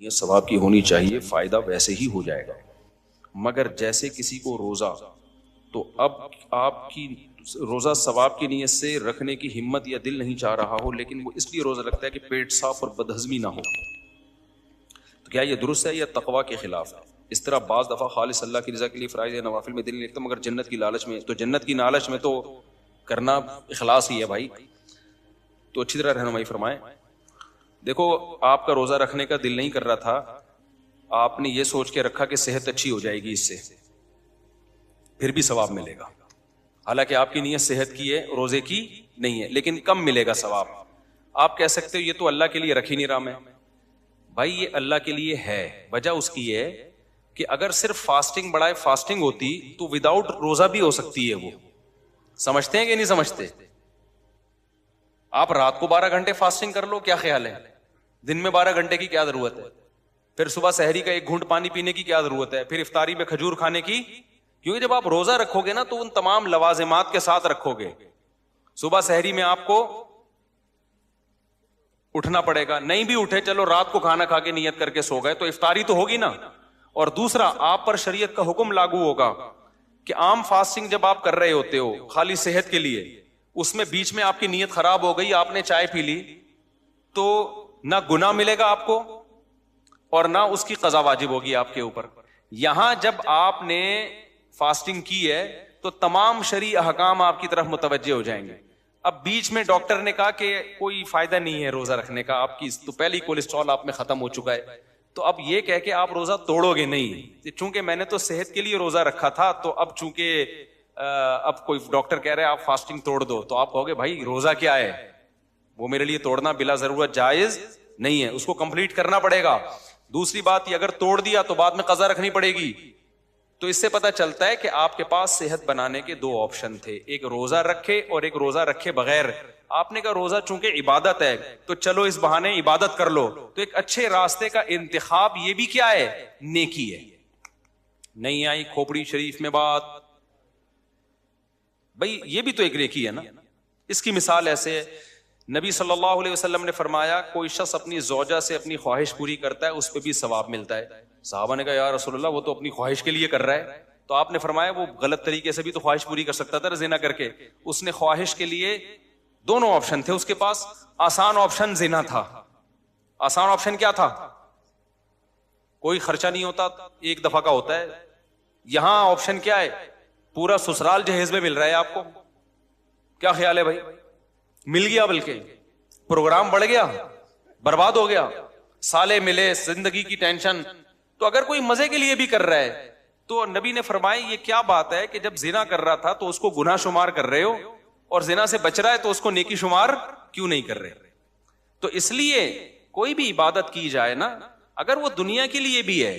یہ ثواب کی ہونی چاہیے، فائدہ ویسے ہی ہو جائے گا. مگر جیسے کسی کو روزہ، تو اب آپ کی روزہ ثواب کی نیت سے رکھنے کی ہمت یا دل نہیں چاہ رہا ہو، لیکن وہ اس لیے روزہ رکھتا ہے کہ پیٹ صاف اور بدہضمی نہ ہو، تو کیا یہ درست ہے یا تقویٰ کے خلاف ہے؟ اس طرح بعض دفعہ خالص اللہ کی رضا کے لیے فرائض یا نوافل میں دل نہیں لگتا، مگر جنت کی لالچ میں، تو جنت کی لالچ میں تو کرنا اخلاص ہی ہے بھائی. تو اچھی طرح رہنمائی فرمائیں. دیکھو آپ کا روزہ رکھنے کا دل نہیں کر رہا تھا، آپ نے یہ سوچ کے رکھا کہ صحت اچھی ہو جائے گی اس سے، پھر بھی ثواب ملے گا. حالانکہ آپ کی نیت صحت کی ہے، روزے کی نہیں ہے، لیکن کم ملے گا ثواب. آپ کہہ سکتے ہو یہ تو اللہ کے لیے رکھ ہی نہیں رہا میں. بھائی یہ اللہ کے لیے ہے، وجہ اس کی ہے کہ اگر صرف فاسٹنگ بڑھائے فاسٹنگ ہوتی تو وداؤٹ روزہ بھی ہو سکتی ہے. وہ سمجھتے ہیں کہ نہیں سمجھتے؟ آپ رات کو 12 گھنٹے فاسٹنگ کر لو، کیا خیال ہے؟ دن میں 12 گھنٹے کی کیا ضرورت ہے؟ پھر صبح سحری کا 1 گھونٹ پانی پینے کی کیا ضرورت ہے؟ پھر افطاری میں کھجور کھانے کی؟ کیونکہ جب آپ روزہ رکھو گے نا تو ان تمام لوازمات کے ساتھ رکھو گے. صبح سحری میں آپ کو اٹھنا پڑے گا، نہیں بھی اٹھے چلو رات کو کھانا کھا کے نیت کر کے سو گئے تو افطاری تو ہوگی نا. اور دوسرا آپ پر شریعت کا حکم لاگو ہوگا کہ عام فاسٹنگ جب آپ کر رہے ہوتے ہو خالی صحت کے لیے، اس میں بیچ میں آپ کی نیت خراب ہو گئی، آپ نے چائے پی لی، تو نہ گناہ ملے گا آپ کو اور نہ اس کی قضا واجب ہوگی آپ کے اوپر. یہاں جب آپ نے فاسٹنگ کی ہے تو تمام شرعی احکام آپ کی طرف متوجہ ہو جائیں گے. اب بیچ میں ڈاکٹر نے کہا کہ کوئی فائدہ نہیں ہے روزہ رکھنے کا، آپ کی تو پہلے ہی کولیسٹرول آپ میں ختم ہو چکا ہے، تو اب یہ کہہ کے آپ روزہ توڑو گے نہیں. چونکہ میں نے تو صحت کے لیے روزہ رکھا تھا، تو اب چونکہ اب کوئی ڈاکٹر کہہ رہے ہیں آپ فاسٹنگ توڑ دو، تو آپ کہو گے بھائی روزہ کیا ہے، وہ میرے لیے توڑنا بلا ضرورت جائز نہیں ہے، اس کو کمپلیٹ کرنا پڑے گا. دوسری بات یہ اگر توڑ دیا تو بعد میں قضا رکھنی پڑے گی. تو اس سے پتہ چلتا ہے کہ آپ کے پاس صحت بنانے کے 2 آپشن تھے، ایک روزہ رکھے اور ایک روزہ رکھے بغیر. آپ نے کہا روزہ چونکہ عبادت ہے تو چلو اس بہانے عبادت کر لو، تو ایک اچھے راستے کا انتخاب یہ بھی کیا ہے، نیکی ہے. نہیں آئی کھوپڑی شریف میں بات، بھائی یہ بھی تو ایک نیکی ہے نا. اس کی مثال ایسے ہے، نبی صلی اللہ علیہ وسلم نے فرمایا کوئی شخص اپنی زوجہ سے اپنی خواہش پوری کرتا ہے اس پہ بھی ثواب ملتا ہے. صحابہ نے کہا یا رسول اللہ وہ تو اپنی خواہش کے لیے کر رہا ہے، تو آپ نے فرمایا وہ غلط طریقے سے بھی تو خواہش پوری کر سکتا تھا زنا کر کے. اس نے خواہش کے لیے 2 آپشن تھے اس کے پاس. آسان آپشن زنا تھا. آسان آپشن کیا تھا؟ کوئی خرچہ نہیں ہوتا، 1 دفعہ کا ہوتا ہے. یہاں آپشن کیا ہے، پورا سسرال جہیز میں مل رہا ہے آپ کو. کیا خیال ہے بھائی؟ مل گیا، بلکہ پروگرام بڑھ گیا، برباد ہو گیا، سالے ملے، زندگی کی ٹینشن. تو اگر کوئی مزے کے لیے بھی کر رہا ہے تو نبی نے فرمایا یہ کیا بات ہے کہ جب زنا کر رہا تھا تو اس کو گناہ شمار کر رہے ہو، اور زنا سے بچ رہا ہے تو اس کو نیکی شمار کیوں نہیں کر رہے؟ تو اس لیے کوئی بھی عبادت کی جائے نا، اگر وہ دنیا کے لیے بھی ہے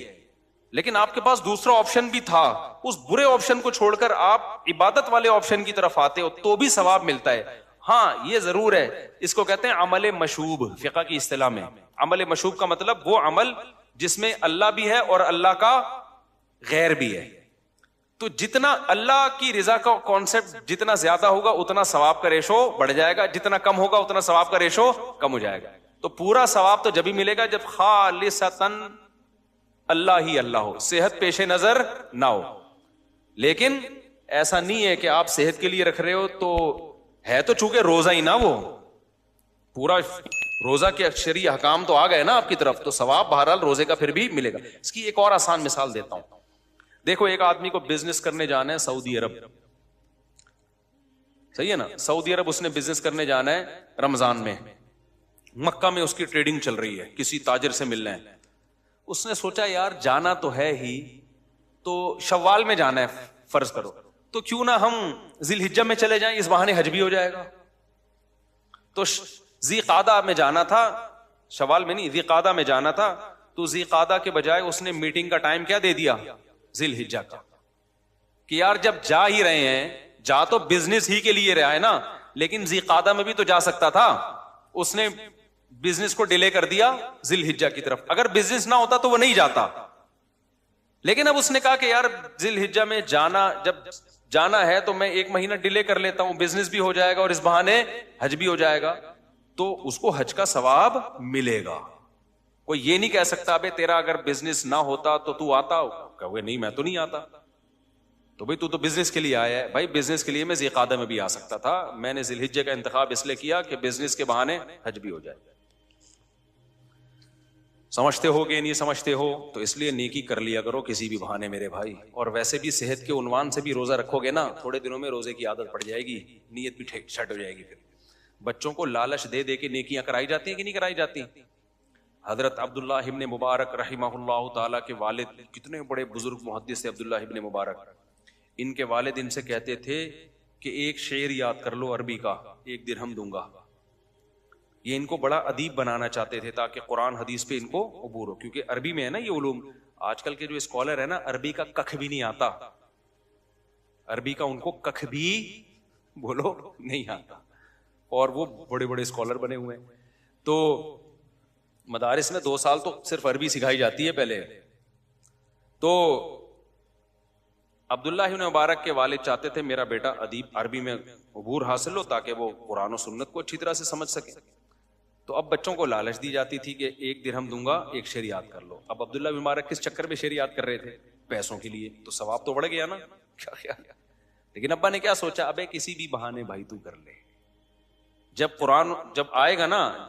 لیکن آپ کے پاس دوسرا آپشن بھی تھا، اس برے آپشن کو چھوڑ کر آپ عبادت والے آپشن کی طرف آتے ہو تو بھی ثواب ملتا ہے. ہاں یہ ضرور ہے، اس کو کہتے ہیں عمل مشوب فقہ کی اصطلاح میں. عمل مشوب کا مطلب وہ عمل جس میں اللہ بھی ہے اور اللہ کا غیر بھی ہے. تو جتنا اللہ کی رضا کا کانسیپٹ جتنا زیادہ ہوگا اتنا ثواب کا ریشو بڑھ جائے گا، جتنا کم ہوگا اتنا ثواب کا ریشو کم ہو جائے گا. تو پورا ثواب تو جب ہی ملے گا جب خالصتاً اللہ ہی اللہ ہو، صحت پیش نظر نہ ہو. لیکن ایسا نہیں ہے کہ آپ صحت کے لیے رکھ رہے ہو تو ہے تو چونکہ روزہ ہی نہ، وہ پورا روزہ کے شرعی احکام تو آ گئے نا آپ کی طرف، تو ثواب بہرحال روزے کا پھر بھی ملے گا. اس کی ایک اور آسان مثال دیتا ہوں. دیکھو ایک آدمی کو بزنس کرنے جانا ہے سعودی عرب، صحیح ہے نا، سعودی عرب اس نے بزنس کرنے جانا ہے رمضان میں. مکہ میں اس کی ٹریڈنگ چل رہی ہے، کسی تاجر سے ملنا ہے. اس نے سوچا یار جانا تو ہے ہی، تو شوال میں جانا ہے فرض کرو، تو کیوں نہ ہم ذی الحجہ میں چلے جائیں، اس بہانے حج بھی ہو جائے گا. تو ذی قعدہ میں جانا تھا، شوال میں نہیں، ذی قعدہ میں جانا تھا، تو ذی قعدہ کے بجائے اس نے میٹنگ کا ٹائم کیا دے دیا، ذی الحجہ کا. کہ یار جب جا ہی رہے ہیں، جا تو بزنس ہی کے لیے رہا ہے نا، لیکن ذی قعدہ میں بھی تو جا سکتا تھا. اس نے بزنس کو ڈیلے کر دیا ذی الحجہ کی طرف. اگر بزنس نہ ہوتا تو وہ نہیں جاتا، لیکن اب اس نے کہا کہ یار ذی الحجہ میں جب جانا ہے تو میں 1 مہینہ ڈیلے کر لیتا ہوں، بزنس بھی ہو جائے گا اور اس بہانے حج بھی ہو جائے گا، تو اس کو حج کا ثواب ملے گا. کوئی یہ نہیں کہہ سکتا ابے تیرا اگر بزنس نہ ہوتا تو تو آتا، کہوگے نہیں میں تو نہیں آتا، تو بھائی تو بزنس کے لیے آیا ہے. بھائی بزنس کے لیے میں ذی القعدہ میں بھی آ سکتا تھا، میں نے ذی الحجہ کا انتخاب اس لیے کیا کہ بزنس کے بہانے حج بھی ہو جائے. سمجھتے ہو کہ نہیں سمجھتے ہو؟ تو اس لیے نیکی کر لیا کرو کسی بھی بہانے میرے بھائی. اور ویسے بھی صحت کے عنوان سے بھی روزہ رکھو گے نا، تھوڑے دنوں میں روزے کی عادت پڑ جائے گی، نیت بھی سیٹ ہو جائے گی. پھر بچوں کو لالچ دے دے کے نیکیاں کرائی جاتی ہیں کہ نہیں کرائی جاتی؟ حضرت عبداللہ ابن مبارک رحمہ اللہ تعالیٰ کے والد، کتنے بڑے بزرگ محدث عبداللہ ابن مبارک، ان کے والد ان سے کہتے تھے کہ ایک شعر یاد کر لو عربی کا، 1 درہم دوں گا. یہ ان کو بڑا ادیب بنانا چاہتے تھے تاکہ قرآن حدیث پہ ان کو عبور ہو، کیونکہ عربی میں ہے نا یہ علوم. آج کل کے جو اسکالر ہے نا، عربی کا ککھ بھی نہیں آتا، عربی کا ان کو ککھ بھی بولو نہیں آتا، اور وہ بڑے بڑے اسکالر بنے ہوئے ہیں. تو مدارس میں 2 سال تو صرف عربی سکھائی جاتی ہے پہلے. تو عبداللہ ابن مبارک کے والد چاہتے تھے میرا بیٹا ادیب عربی میں عبور حاصل ہو تاکہ وہ قرآن و سنت کو اچھی طرح سے سمجھ سکے. تو اب بچوں کو لالچ دی جاتی تھی کہ 1 درہم دوں گا، 1 شعر یاد کر لو. اب عبداللہ بن مبارک کس چکر میں شعر یاد کر رہے تھے؟ پیسوں کے لیے. تو ثواب تو بڑھ گیا نا، کیا خیال ہے؟ لیکن ابا نے کیا سوچا، ابے کسی بھی بہانے بھائی تو کر لے. جب قرآن جب آئے گا نا،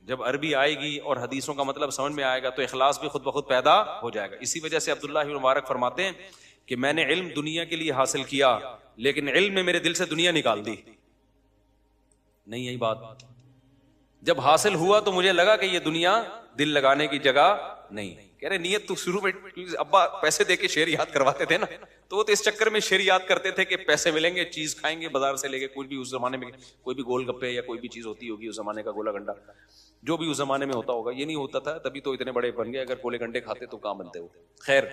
جب عربی آئے گی اور حدیثوں کا مطلب سمجھ میں آئے گا تو اخلاص بھی خود بخود پیدا ہو جائے گا. اسی وجہ سے عبداللہ بن مبارک فرماتے ہیں کہ میں نے علم دنیا کے لیے حاصل کیا، لیکن علم نے میرے دل سے دنیا نکال دی. نہیں یہی بات، جب حاصل ہوا تو مجھے لگا کہ یہ دنیا دل لگانے کی جگہ نہیں. کہہ رہے نیت تو شروع میں ابا پیسے دے کے شعر یاد کرواتے تھے نا، تو وہ تو اس چکر میں شعر یاد کرتے تھے کہ پیسے ملیں گے، چیز کھائیں گے بازار سے لے کے، کوئی بھی اس زمانے میں کوئی بھی گول گپے یا کوئی بھی چیز ہوتی ہوگی اس زمانے کا، گولا گنڈا جو بھی اس زمانے میں ہوتا ہوگا. یہ نہیں ہوتا تھا تبھی تو اتنے بڑے بن گئے، اگر گولے گنڈے کھاتے تو کہاں بنتے ہو. خیر،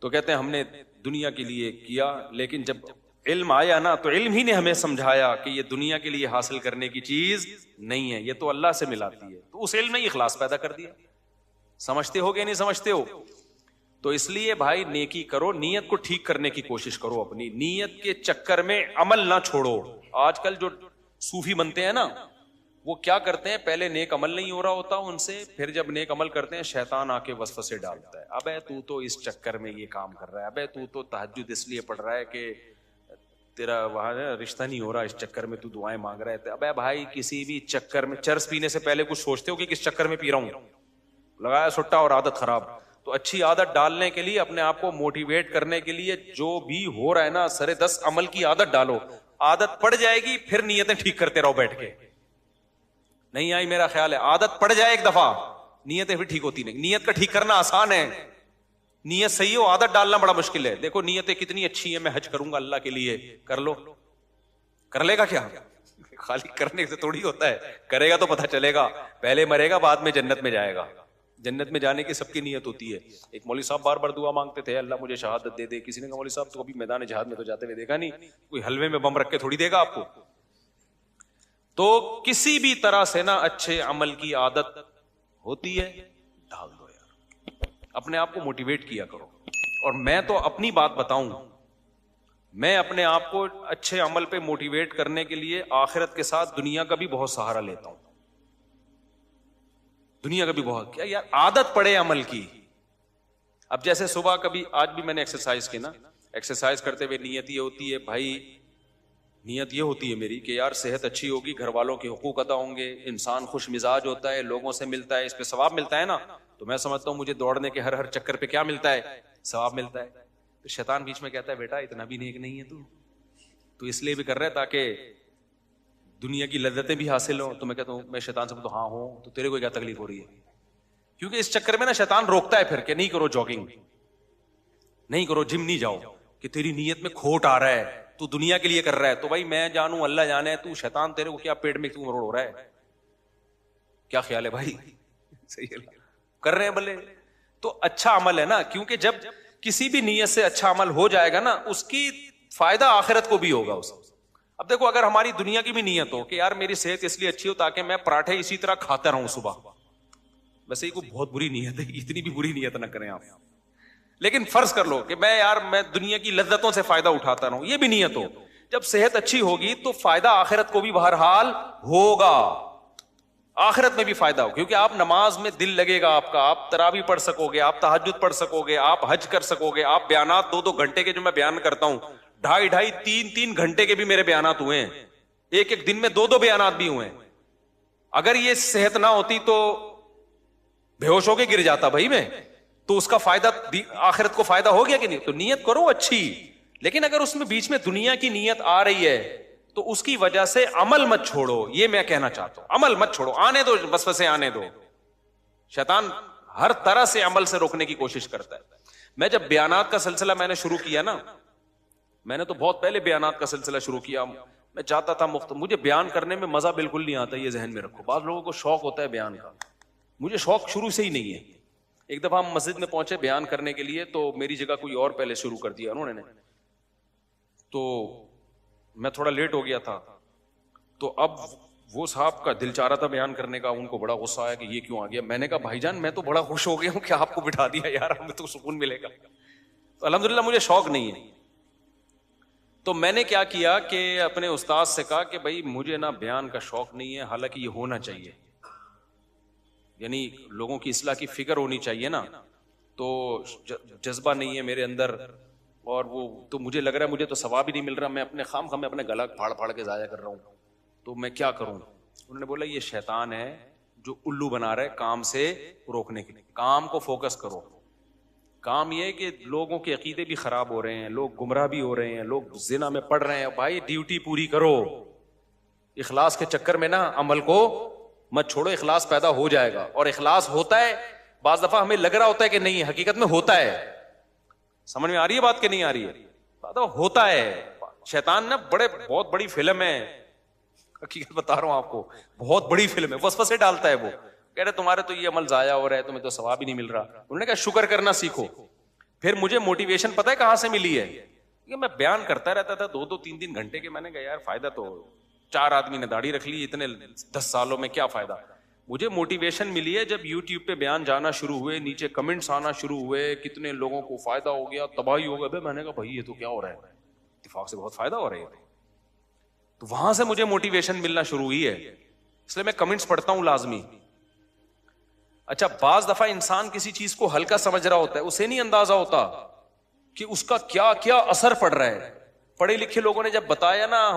تو کہتے ہیں ہم نے دنیا کے لیے کیا، لیکن جب علم آیا نا تو علم ہی نے ہمیں سمجھایا کہ یہ دنیا کے لیے حاصل کرنے کی چیز نہیں ہے، یہ تو اللہ سے ملاتی ہے. تو اس علم نے اخلاص پیدا کر دیا. سمجھتے ہو کہ نہیں سمجھتے ہو؟ تو اس لیے بھائی نیکی کرو، نیت کو ٹھیک کرنے کی کوشش کرو، اپنی نیت کے چکر میں عمل نہ چھوڑو. آج کل جو صوفی بنتے ہیں نا، وہ کیا کرتے ہیں، پہلے نیک عمل نہیں ہو رہا ہوتا ان سے، پھر جب نیک عمل کرتے ہیں شیطان آ کے وسوسے ڈالتا ہے، ابے تو اس چکر میں یہ کام کر رہا ہے، ابے تو تہجد اس لیے پڑھ رہا ہے کہ تیرا وہاں رشتہ نہیں ہو رہا، اس چکر میں تو دعائیں مانگ رہے تھے. ابے بھائی کسی بھی چکر میں، چرس پینے سے پہلے کچھ سوچتے ہو کہ کس چکر میں پی رہا ہوں؟ لگایا سٹا اور عادت خراب. تو اچھی عادت ڈالنے کے لیے، اپنے آپ کو موٹیویٹ کرنے کے لیے جو بھی ہو رہا ہے نا، سرے 10 عمل کی عادت ڈالو. عادت پڑ جائے گی، پھر نیتیں ٹھیک کرتے رہو بیٹھ کے. نہیں آئی میرا خیال ہے، عادت پڑ جائے ایک دفعہ، نیتیں پھر ٹھیک ہوتی نہیں. نیت کا ٹھیک کرنا آسان ہے، نیت صحیح ہو، عادت ڈالنا بڑا مشکل ہے. دیکھو نیتیں کتنی اچھی ہیں، میں حج کروں گا اللہ کے لیے، کر لو، کر لے گا کیا؟ خالی کرنے سے تھوڑی ہوتا ہے، کرے گا تو پتہ چلے گا. پہلے مرے گا، بعد میں جنت میں جائے گا. جنت میں جانے کی سب کی نیت ہوتی ہے. ایک مولوی صاحب بار بار دعا مانگتے تھے، اللہ مجھے شہادت دے دے. کسی نے کہا مولوی صاحب تو کبھی میدان جہاد میں تو جاتے ہوئے دیکھا نہیں، کوئی حلوے میں بم رکھ کے تھوڑی دے گا آپ کو. تو کسی بھی طرح سے نا اچھے عمل کی عادت ہوتی ہے، ڈال دو یار، اپنے آپ کو موٹیویٹ کیا کرو. اور میں تو اپنی بات بتاؤں، میں اپنے آپ کو اچھے عمل پہ موٹیویٹ کرنے کے لیے آخرت کے ساتھ دنیا کا بھی بہت سہارا لیتا ہوں. دنیا کا بھی بہت، کیا یار عادت پڑے عمل کی. اب جیسے صبح کبھی، آج بھی میں نے ایکسرسائز کی نا، ایکسرسائز کرتے ہوئے نیت یہ ہوتی ہے بھائی، نیت یہ ہوتی ہے میری کہ یار صحت اچھی ہوگی، گھر والوں کے حقوق ادا ہوں گے، انسان خوش مزاج ہوتا ہے، لوگوں سے ملتا ہے، اس پہ ثواب ملتا ہے نا. تو میں سمجھتا ہوں مجھے دوڑنے کے ہر چکر پہ کیا ملتا ہے؟ ثواب ملتا ہے. تو شیطان بیچ میں کہتا ہے بیٹا اتنا بھی نیک نہیں ہے تو اس لیے بھی کر رہا ہے تاکہ دنیا کی لذتیں بھی حاصل ہوں. تو میں کہتا ہوں، میں شیطان سے بولتا ہوں ہاں ہوں، تو تیرے کو کیا تکلیف ہو رہی ہے؟ کیونکہ اس چکر میں نا شیطان روکتا ہے پھر کہ نہیں کرو جاگنگ، نہیں کرو، جم نہیں جاؤ، کہ تیری نیت میں کھوٹ آ رہا ہے، تو دنیا کے لیے کر رہا ہے. تو بھائی میں جانوں اللہ جانے، تو شیطان تیرے کو کیا پیٹ میں کیوں مروڑ ہو رہا ہے؟ کیا خیال ہے بھائی؟ صحیح ہے، کر رہے ہیں بھلے تو اچھا عمل ہے نا. کیونکہ جب کسی بھی نیت سے اچھا عمل ہو جائے گا نا، اس کی فائدہ آخرت کو بھی ہوگا اس. اب دیکھو اگر ہماری دنیا کی بھی نیت ہو کہ یار میری صحت اس لیے اچھی ہو تاکہ میں پراٹھے اسی طرح کھاتا رہوں صبح، ویسے یہ کوئی بہت بری نیت ہے، اتنی بھی بری نیت نہ کریں آپ. لیکن فرض کر لو کہ میں دنیا کی لذتوں سے فائدہ اٹھاتا رہوں، یہ بھی نیت ہو. جب صحت اچھی ہوگی تو فائدہ آخرت کو بھی بہرحال ہوگا. آخرت میں بھی فائدہ ہو, کیونکہ آپ نماز میں دل لگے گا آپ کا, آپ تراویح پڑھ سکو گے, آپ تہجد پڑھ سکو گے, آپ حج کر سکو گے, آپ بیانات 2-2 گھنٹے کے جو میں بیان کرتا ہوں 2.5-2.5 3-3 گھنٹے کے بھی میرے بیانات ہوئے ہیں, ایک دن میں 2 بیانات بھی ہوئے ہیں. اگر یہ صحت نہ ہوتی تو بے ہوش ہو کے گر جاتا بھائی میں, تو اس کا فائدہ آخرت کو فائدہ ہو گیا کہ نہیں؟ تو نیت کرو اچھی, لیکن اگر اس میں بیچ میں دنیا کی نیت آ رہی ہے تو اس کی وجہ سے عمل مت چھوڑو, یہ میں کہنا چاہتا ہوں. عمل مت چھوڑو, آنے دو وسوسے آنے دو. شیطان ہر طرح سے عمل سے روکنے کی کوشش کرتا ہے. میں جب بیانات کا سلسلہ میں نے شروع کیا نا, میں نے تو بہت پہلے بیانات کا سلسلہ شروع کیا, میں جاتا تھا مجھے بیان کرنے میں مزہ بالکل نہیں آتا, یہ ذہن میں رکھو. بعض لوگوں کو شوق ہوتا ہے بیان کا, مجھے شوق شروع سے ہی نہیں ہے. ایک دفعہ ہم مسجد میں پہنچے بیان کرنے کے لیے, تو میری جگہ کوئی اور پہلے شروع کر دیا انہوں نے, تو میں تھوڑا لیٹ ہو گیا تھا. تو اب وہ صاحب کا دل چاہ رہا تھا بیان کرنے کا, ان کو بڑا غصہ آیا کہ یہ کیوں آ گیا. میں نے کہا بھائی جان میں تو بڑا خوش ہو گیا ہوں کہ آپ کو بٹھا دیا, یار ہمیں تو سکون ملے گا. تو الحمدللہ مجھے شوق نہیں ہے. تو میں نے کیا کیا کہ اپنے استاد سے کہا کہ بھائی مجھے نا بیان کا شوق نہیں ہے, حالانکہ یہ ہونا چاہیے, یعنی لوگوں کی اصلاح کی فکر ہونی چاہیے نا, تو جذبہ نہیں ہے میرے اندر, اور وہ تو مجھے لگ رہا ہے مجھے تو ثواب ہی نہیں مل رہا, میں اپنے خام میں اپنے گلا پھاڑ پھاڑ کے ضائع کر رہا ہوں, تو میں کیا کروں. انہوں نے بولا یہ شیطان ہے جو الو بنا رہا ہے کام سے روکنے کے لیے. کام کو فوکس کرو. کام یہ ہے کہ لوگوں کے عقیدے بھی خراب ہو رہے ہیں, لوگ گمراہ بھی ہو رہے ہیں, لوگ زنا میں پڑ رہے ہیں. بھائی ڈیوٹی پوری کرو, اخلاص کے چکر میں نا عمل کو مت چھوڑو, اخلاص پیدا ہو جائے گا. اور اخلاص ہوتا ہے, بعض دفعہ ہمیں لگ رہا ہوتا ہے کہ نہیں, حقیقت میں ہوتا ہے. سمجھ میں آ رہی ہے بات کہ نہیں آ رہی ہے؟ ہوتا ہے. شیطان نا بہت بڑی فلم ہے, حقیقت بتا رہا ہوں آپ کو, بہت بڑی فلم ہے. وسوسے ڈالتا ہے, وہ کہہ رہے تمہارے تو یہ عمل ضائع ہو رہا ہے, تمہیں تو ثواب ہی نہیں مل رہا. انہوں نے کہا شکر کرنا سیکھو. پھر مجھے موٹیویشن پتہ ہے کہاں سے ملی ہے, کہ میں بیان کرتا رہتا تھا 2-3 گھنٹے کے. میں نے کہا یار فائدہ تو, 4 آدمی نے داڑھی رکھ لی اتنے 10 سالوں میں, کیا فائدہ. مجھے موٹیویشن ملی ہے جب یوٹیوب پہ بیان جانا شروع ہوئے, نیچے کمنٹس آنا شروع ہوئے, کتنے لوگوں کو فائدہ ہو گیا, تباہی ہو گیا. میں نے کہا بھائی یہ تو کیا ہو رہا ہے, اتفاق سے بہت فائدہ ہو رہا ہے. تو وہاں سے مجھے موٹیویشن ملنا شروع ہوئی ہے, اس لیے میں کمنٹس پڑھتا ہوں لازمی. اچھا بعض دفعہ انسان کسی چیز کو ہلکا سمجھ رہا ہوتا ہے, اسے نہیں اندازہ ہوتا کہ اس کا کیا کیا اثر پڑ رہا ہے. پڑھے لکھے لوگوں نے جب بتایا نا,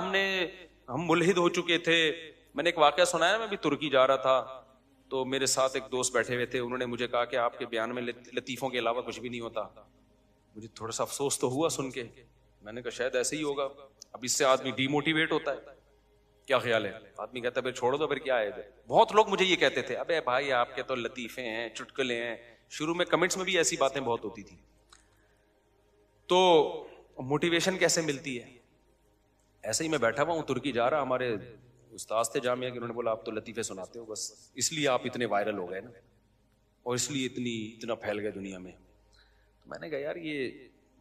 ہم ملحد ہو چکے تھے. میں نے ایک واقعہ سنایا, میں بھی ترکی جا رہا تھا, تو میرے ساتھ ایک دوست بیٹھے ہوئے تھے, انہوں نے مجھے کہا کہ آپ کے بیان میں لطیفوں کے علاوہ کچھ بھی نہیں ہوتا. مجھے تھوڑا سا افسوس تو ہوا سن کے. میں نے کہا شاید ایسے ہی ہوگا, اب اس سے آدمی ڈی موٹیویٹ ہوتا ہے. کیا خیال ہے؟ آدمی کہتا ہے پھر چھوڑو تو پھر کیا ہے. بہت لوگ مجھے یہ کہتے تھے, ابے بھائی آپ کے تو لطیفے ہیں, چٹکلے ہیں. شروع میں کمنٹس میں بھی ایسی باتیں بہت ہوتی تھی. تو موٹیویشن کیسے ملتی ہے؟ ایسے ہی میں بیٹھا ہوا ہوں, ترکی جا رہا, ہمارے استاد تھے جامعہ کے, انہوں نے بولا آپ تو لطیفے سناتے ہو, بس اس لیے آپ اتنے وائرل ہو گئے نا, اور اس لیے اتنا پھیل گئے دنیا میں. تو میں نے کہا یار یہ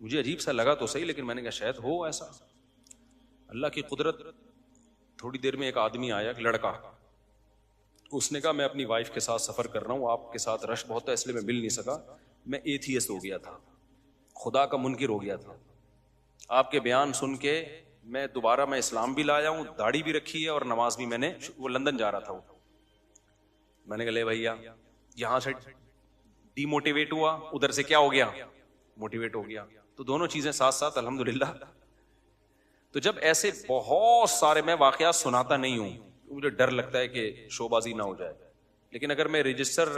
مجھے عجیب سا لگا تو صحیح, لیکن میں نے کہا شاید ہو ایسا. اللہ کی قدرت. تھوڑی دیر میں ایک آدمی آیا, ایک لڑکا, اس نے کہا میں اپنی وائف کے ساتھ سفر کر رہا ہوں, آپ کے ساتھ رش بہت ہے اس لیے میں مل نہیں سکا. میں ایتھیسٹ ہو گیا تھا, خدا کا منکر ہو گیا تھا. آپ کے بیان سن کے میں دوبارہ اسلام بھی لایا ہوں, داڑھی بھی رکھی ہے, اور نماز بھی میں نے, وہ لندن جا رہا تھا وہ. میں نے کہا لے بھیا, یہاں سے ڈی موٹیویٹ ہوا, ادھر سے کیا ہو گیا, موٹیویٹ ہو گیا. تو دونوں چیزیں ساتھ ساتھ الحمدللہ. تو جب ایسے بہت سارے, میں واقعات سناتا نہیں ہوں, مجھے ڈر لگتا ہے کہ شو بازی نہ ہو جائے, لیکن اگر میں رجسٹر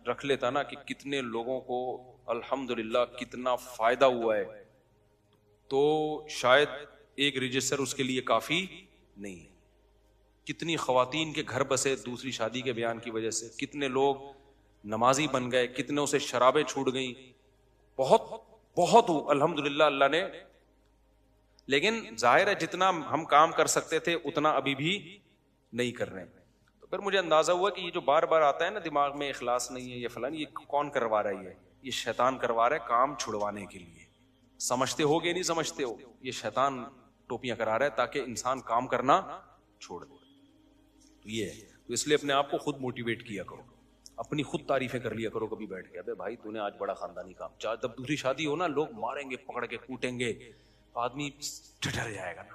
رکھ لیتا نا کہ کتنے لوگوں کو الحمدللہ کتنا فائدہ ہوا ہے, تو شاید ایک رجسٹر اس کے لیے کافی نہیں ہے. کتنی خواتین کے گھر بسے دوسری شادی کے بیان کی وجہ سے, کتنے لوگ نمازی بن گئے, کتنوں سے شرابیں چھوٹ گئیں, بہت بہت الحمدللہ اللہ نے. لیکن ظاہر ہے جتنا ہم کام کر سکتے تھے اتنا ابھی بھی نہیں کر رہے ہیں. تو پھر مجھے اندازہ ہوا کہ یہ جو بار بار آتا ہے نا دماغ میں, اخلاص نہیں ہے, یہ فلان, یہ کون کروا رہا ہے, یہ شیطان کروا رہا ہے کام چھڑوانے کے لیے. سمجھتے ہو گے نہیں سمجھتے ہو, یہ شیطان ٹوپیاں کرا رہا ہے تاکہ انسان کام کرنا چھوڑ دے. تو یہ ہے, تو اس لیے اپنے آپ کو خود موٹیویٹ کیا کرو, اپنی خود تعریفیں کر لیا کرو کبھی بیٹھ کے. ابے بھائی تو نے آج بڑا خاندانی کام. جب دوسری شادی ہو نا, لوگ ماریں گے, پکڑ کے کوٹیں گے, آدمی ڈر جائے گا نا.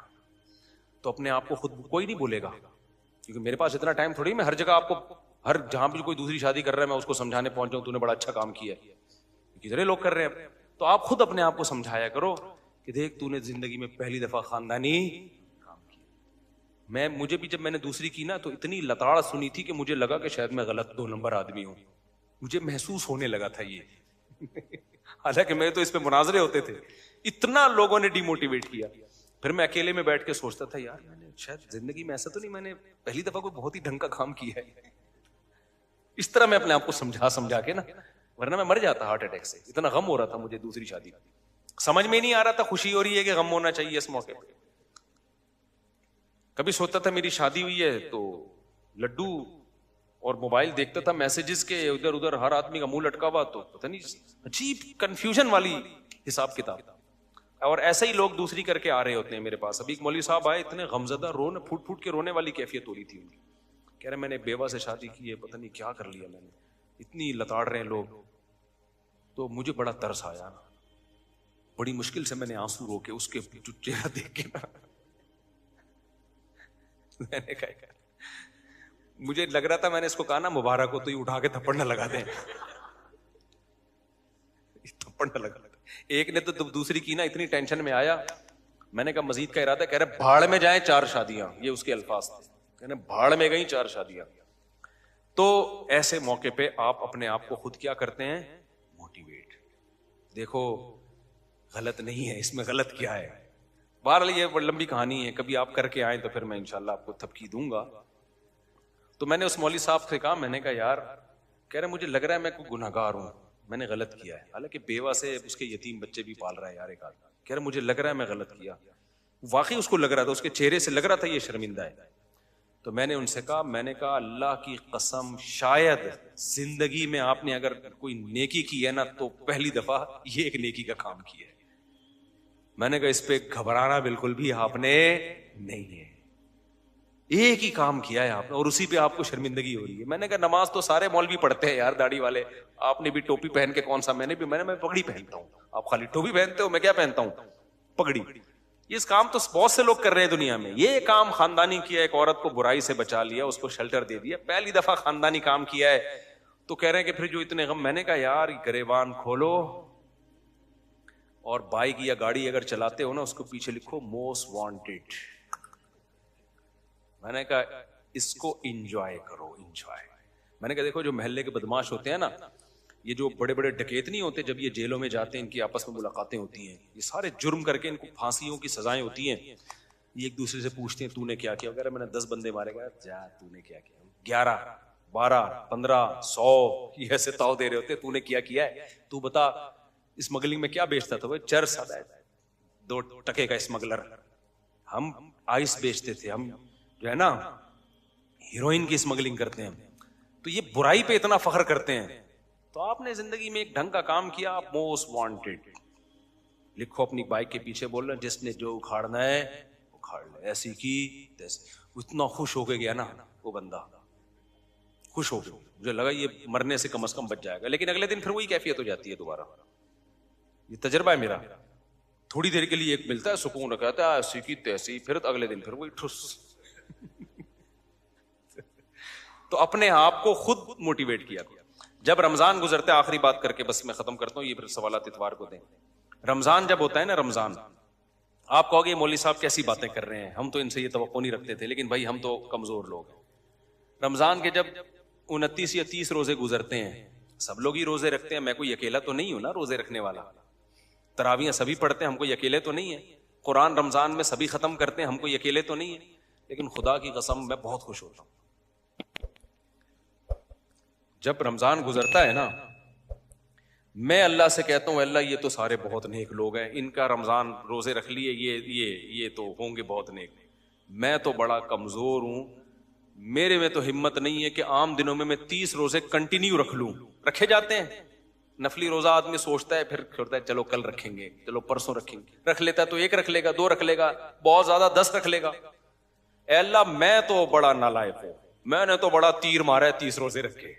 تو اپنے آپ کو خود, کوئی نہیں بولے گا, کیونکہ میرے پاس اتنا ٹائم تھوڑی میں ہر جگہ آپ کو ہر جہاں بھی کوئی دوسری شادی کر رہا ہے میں اس کو سمجھانے پہنچ جاؤں تو نے بڑا اچھا کام کیا ہے. کتنے لوگ کر رہے ہیں. تو آپ خود اپنے آپ کو سمجھایا کرو کہ دیکھ تو نے زندگی میں پہلی دفعہ خاندانی کام کیا. مجھے بھی جب میں نے دوسری کی نا تو اتنی لتاڑ سنی تھی کہ مجھے لگا کہ شاید میں غلط 2 نمبر آدمی ہوں. مجھے محسوس ہونے لگا تھا یہ حالانکہ میں تو اس پہ مناظرے ہوتے تھے. اتنا لوگوں نے ڈی موٹیویٹ کیا. پھر میں اکیلے میں بیٹھ کے سوچتا تھا یار میں نے شاید زندگی میں ایسا تو نہیں میں نے پہلی دفعہ کوئی بہت ہی ڈھنگ کا کام کیا ہے. اس طرح میں اپنے آپ کو سمجھا کے نا, ورنہ میں مر جاتا ہارٹ اٹیک سے. اتنا غم ہو رہا تھا مجھے دوسری شادی, سمجھ میں نہیں آ رہا تھا خوشی ہو رہی ہے کہ غم ہونا چاہیے اس موقع پہ. کبھی سوچتا تھا میری شادی ہوئی ہے تو لڈو اور موبائل دیکھتا تھا میسجز کے ادھر ادھر ہر آدمی کا منہ لٹکا ہوا, تو پتہ نہیں عجیب کنفیوژن والی حساب کتاب. اور ایسے ہی لوگ دوسری کر کے آ رہے ہوتے ہیں میرے پاس. ابھی ایک مولوی صاحب آئے اتنے غمزدہ پھوٹ پھوٹ کے رونے والی کیفیت ہو رہی تھی ان کی. کہہ رہے میں نے بیوہ سے شادی کی ہے, پتہ نہیں کیا کر لیا میں نے, اتنی لتاڑ رہے ہیں لوگ. تو مجھے بڑا ترس آیا, بڑی مشکل سے میں نے آنسو رو کے اس کے چہرہ دیکھ کے نا میں نے کہا مجھے لگ رہا تھا میں نے اس کو کہا نا مبارک ہو تو یہ اٹھا کے تھپڑ نہ لگا دیں. تھپڑ نہ لگا. ایک نے تو دوسری کی نا اتنی ٹینشن میں آیا, میں نے کہا مزید کا ارادہ, کہہ رہے بھاڑ میں جائیں 4 شادیاں, یہ اس کے الفاظ تھے. کہنے بھاڑ میں گئیں 4 شادیاں. تو ایسے موقع پہ آپ اپنے آپ کو خود کیا کرتے ہیں, موٹیویٹ. دیکھو غلط نہیں ہے اس میں, غلط کیا ہے. بہرحال یہ بڑی لمبی کہانی ہے, کبھی آپ کر کے آئیں تو پھر میں انشاءاللہ آپ کو تھپکی دوں گا. تو میں نے اس مولوی صاحب سے کہا, میں نے کہا یار, کہہ رہے مجھے لگ رہا ہے میں کوئی گناہگار ہوں, میں نے غلط کیا ہے. حالانکہ بیوہ سے اس کے یتیم بچے بھی پال رہا ہے یار ایک آدمی. کہہ رہے مجھے لگ رہا ہے میں غلط کیا. واقعی اس کو لگ رہا تھا, اس کے چہرے سے لگ رہا تھا یہ شرمندہ ہے. تو میں نے ان سے کہا, میں نے کہا اللہ کی قسم شاید زندگی میں آپ نے اگر کوئی نیکی کی ہے نا تو پہلی دفعہ یہ ایک نیکی کا کام کیا ہے. میں نے کہا اس پہ گھبرانا بالکل بھی آپ نے نہیں ہے, ایک ہی کام کیا ہے آپ نے اور اسی پہ آپ کو شرمندگی ہو رہی ہے. میں نے کہا نماز تو سارے مولوی پڑھتے ہیں یار داڑھی والے, آپ نے بھی ٹوپی پہن کے کون سا, میں پگڑی پہنتا ہوں, آپ خالی ٹوپی پہنتے ہو, میں کیا پہنتا ہوں, پگڑی. اس کام تو بہت سے لوگ کر رہے ہیں دنیا میں. یہ کام خاندانی کیا, ایک عورت کو برائی سے بچا لیا, اس کو شیلٹر دے دیا, پہلی دفعہ خاندانی کام کیا ہے. تو کہہ رہے ہیں کہ پھر جو اتنے غم. میں نے کہا یار گریبان کھولو اور بائک یا گاڑی اگر چلاتے ہو نا اس کو پیچھے لکھو موسٹ وانٹیڈ. میں نے کہا اس کو انجوائے کرو, انجوائے. میں نے کہا دیکھو جو محلے کے بدماش ہوتے ہیں نا, یہ جو بڑے بڑے ڈکیت نہیں ہوتے, جب یہ جیلوں میں جاتے ہیں ان کی آپس میں ملاقاتیں ہوتی ہیں, یہ سارے جرم کر کے ان کو پھانسیوں کی سزائیں ہوتی ہیں. یہ ایک دوسرے سے پوچھتے ہیں تو نے کیا کیا وغیرہ. میں نے 10 بندے مارے گا, جا تو نے کیا کیا, 11 12 15 100 یہ ایسے تاؤ دے رہے ہوتے, تو نے کیا ہے, تو بتا اسمگلنگ میں کیا بیچتا تھا. وہ چرس آتا ہے 2 ٹکے کا اسمگلر. ہم آئس بیچتے تھے, ہم جو ہے نا ہیروئن کی اسمگلنگ کرتے ہیں. تو یہ برائی پہ اتنا فخر کرتے ہیں. تو آپ نے زندگی میں ایک ڈھنگ کا کام کیا, آپ موسٹ وانٹیڈ لکھو اپنی بائک کے پیچھے. بول رہے جس نے جو اکھاڑنا ہے اکھاڑ لے, ایسی کی تیسی. اتنا خوش ہو کے گیا نا وہ بندہ, خوش ہو گیا. مجھے لگا یہ مرنے سے کم از کم بچ جائے گا, لیکن اگلے دن پھر وہی کیفیت ہو جاتی ہے دوبارہ. یہ تجربہ ہے میرا. تھوڑی دیر کے لیے ایک ملتا ہے سکون, رکھتا ہے ایسی کی تیسی, پھر اگلے دن پھر وہی ٹھس. تو اپنے آپ کو خود موٹیویٹ کیا. جب رمضان گزرتا ہے, آخری بات کر کے بس میں ختم کرتا ہوں, یہ پھر سوالات اتوار کو دیں. رمضان جب ہوتا ہے نا, رمضان آپ کہو گے مولوی صاحب کیسی باتیں کر رہے ہیں, ہم تو ان سے یہ توقع نہیں رکھتے تھے, لیکن بھائی ہم تو کمزور لوگ ہیں. رمضان کے جب 29 یا 30 روزے گزرتے ہیں, سب لوگ ہی روزے رکھتے ہیں, میں کوئی اکیلا تو نہیں ہوں نا روزے رکھنے والا. تراویحیں سبھی پڑھتے ہیں, ہم کوئی اکیلے تو نہیں ہیں. قرآن رمضان میں سبھی ختم کرتے ہیں, ہم کوئی اکیلے تو نہیں ہیں. لیکن خدا کی قسم میں بہت خوش ہوتا ہوں جب رمضان گزرتا ہے نا. میں اللہ سے کہتا ہوں اللہ یہ تو سارے بہت نیک لوگ ہیں, ان کا رمضان روزے رکھ لیے, یہ تو ہوں گے بہت نیک. میں تو بڑا کمزور ہوں, میرے میں تو ہمت نہیں ہے کہ عام دنوں میں 30 روزے کنٹینیو رکھ لوں. رکھے جاتے ہیں نفلی روزہ, آدمی سوچتا ہے پھر سوچتا ہے چلو کل رکھیں گے, چلو پرسوں رکھیں گے. رکھ لیتا ہے تو 1 رکھ لے گا, 2 رکھ لے گا, بہت زیادہ 10 رکھ لے گا. اے اللہ میں تو بڑا نالائق ہوں, میں نے تو بڑا تیر مارا ہے 30 روزے رکھے.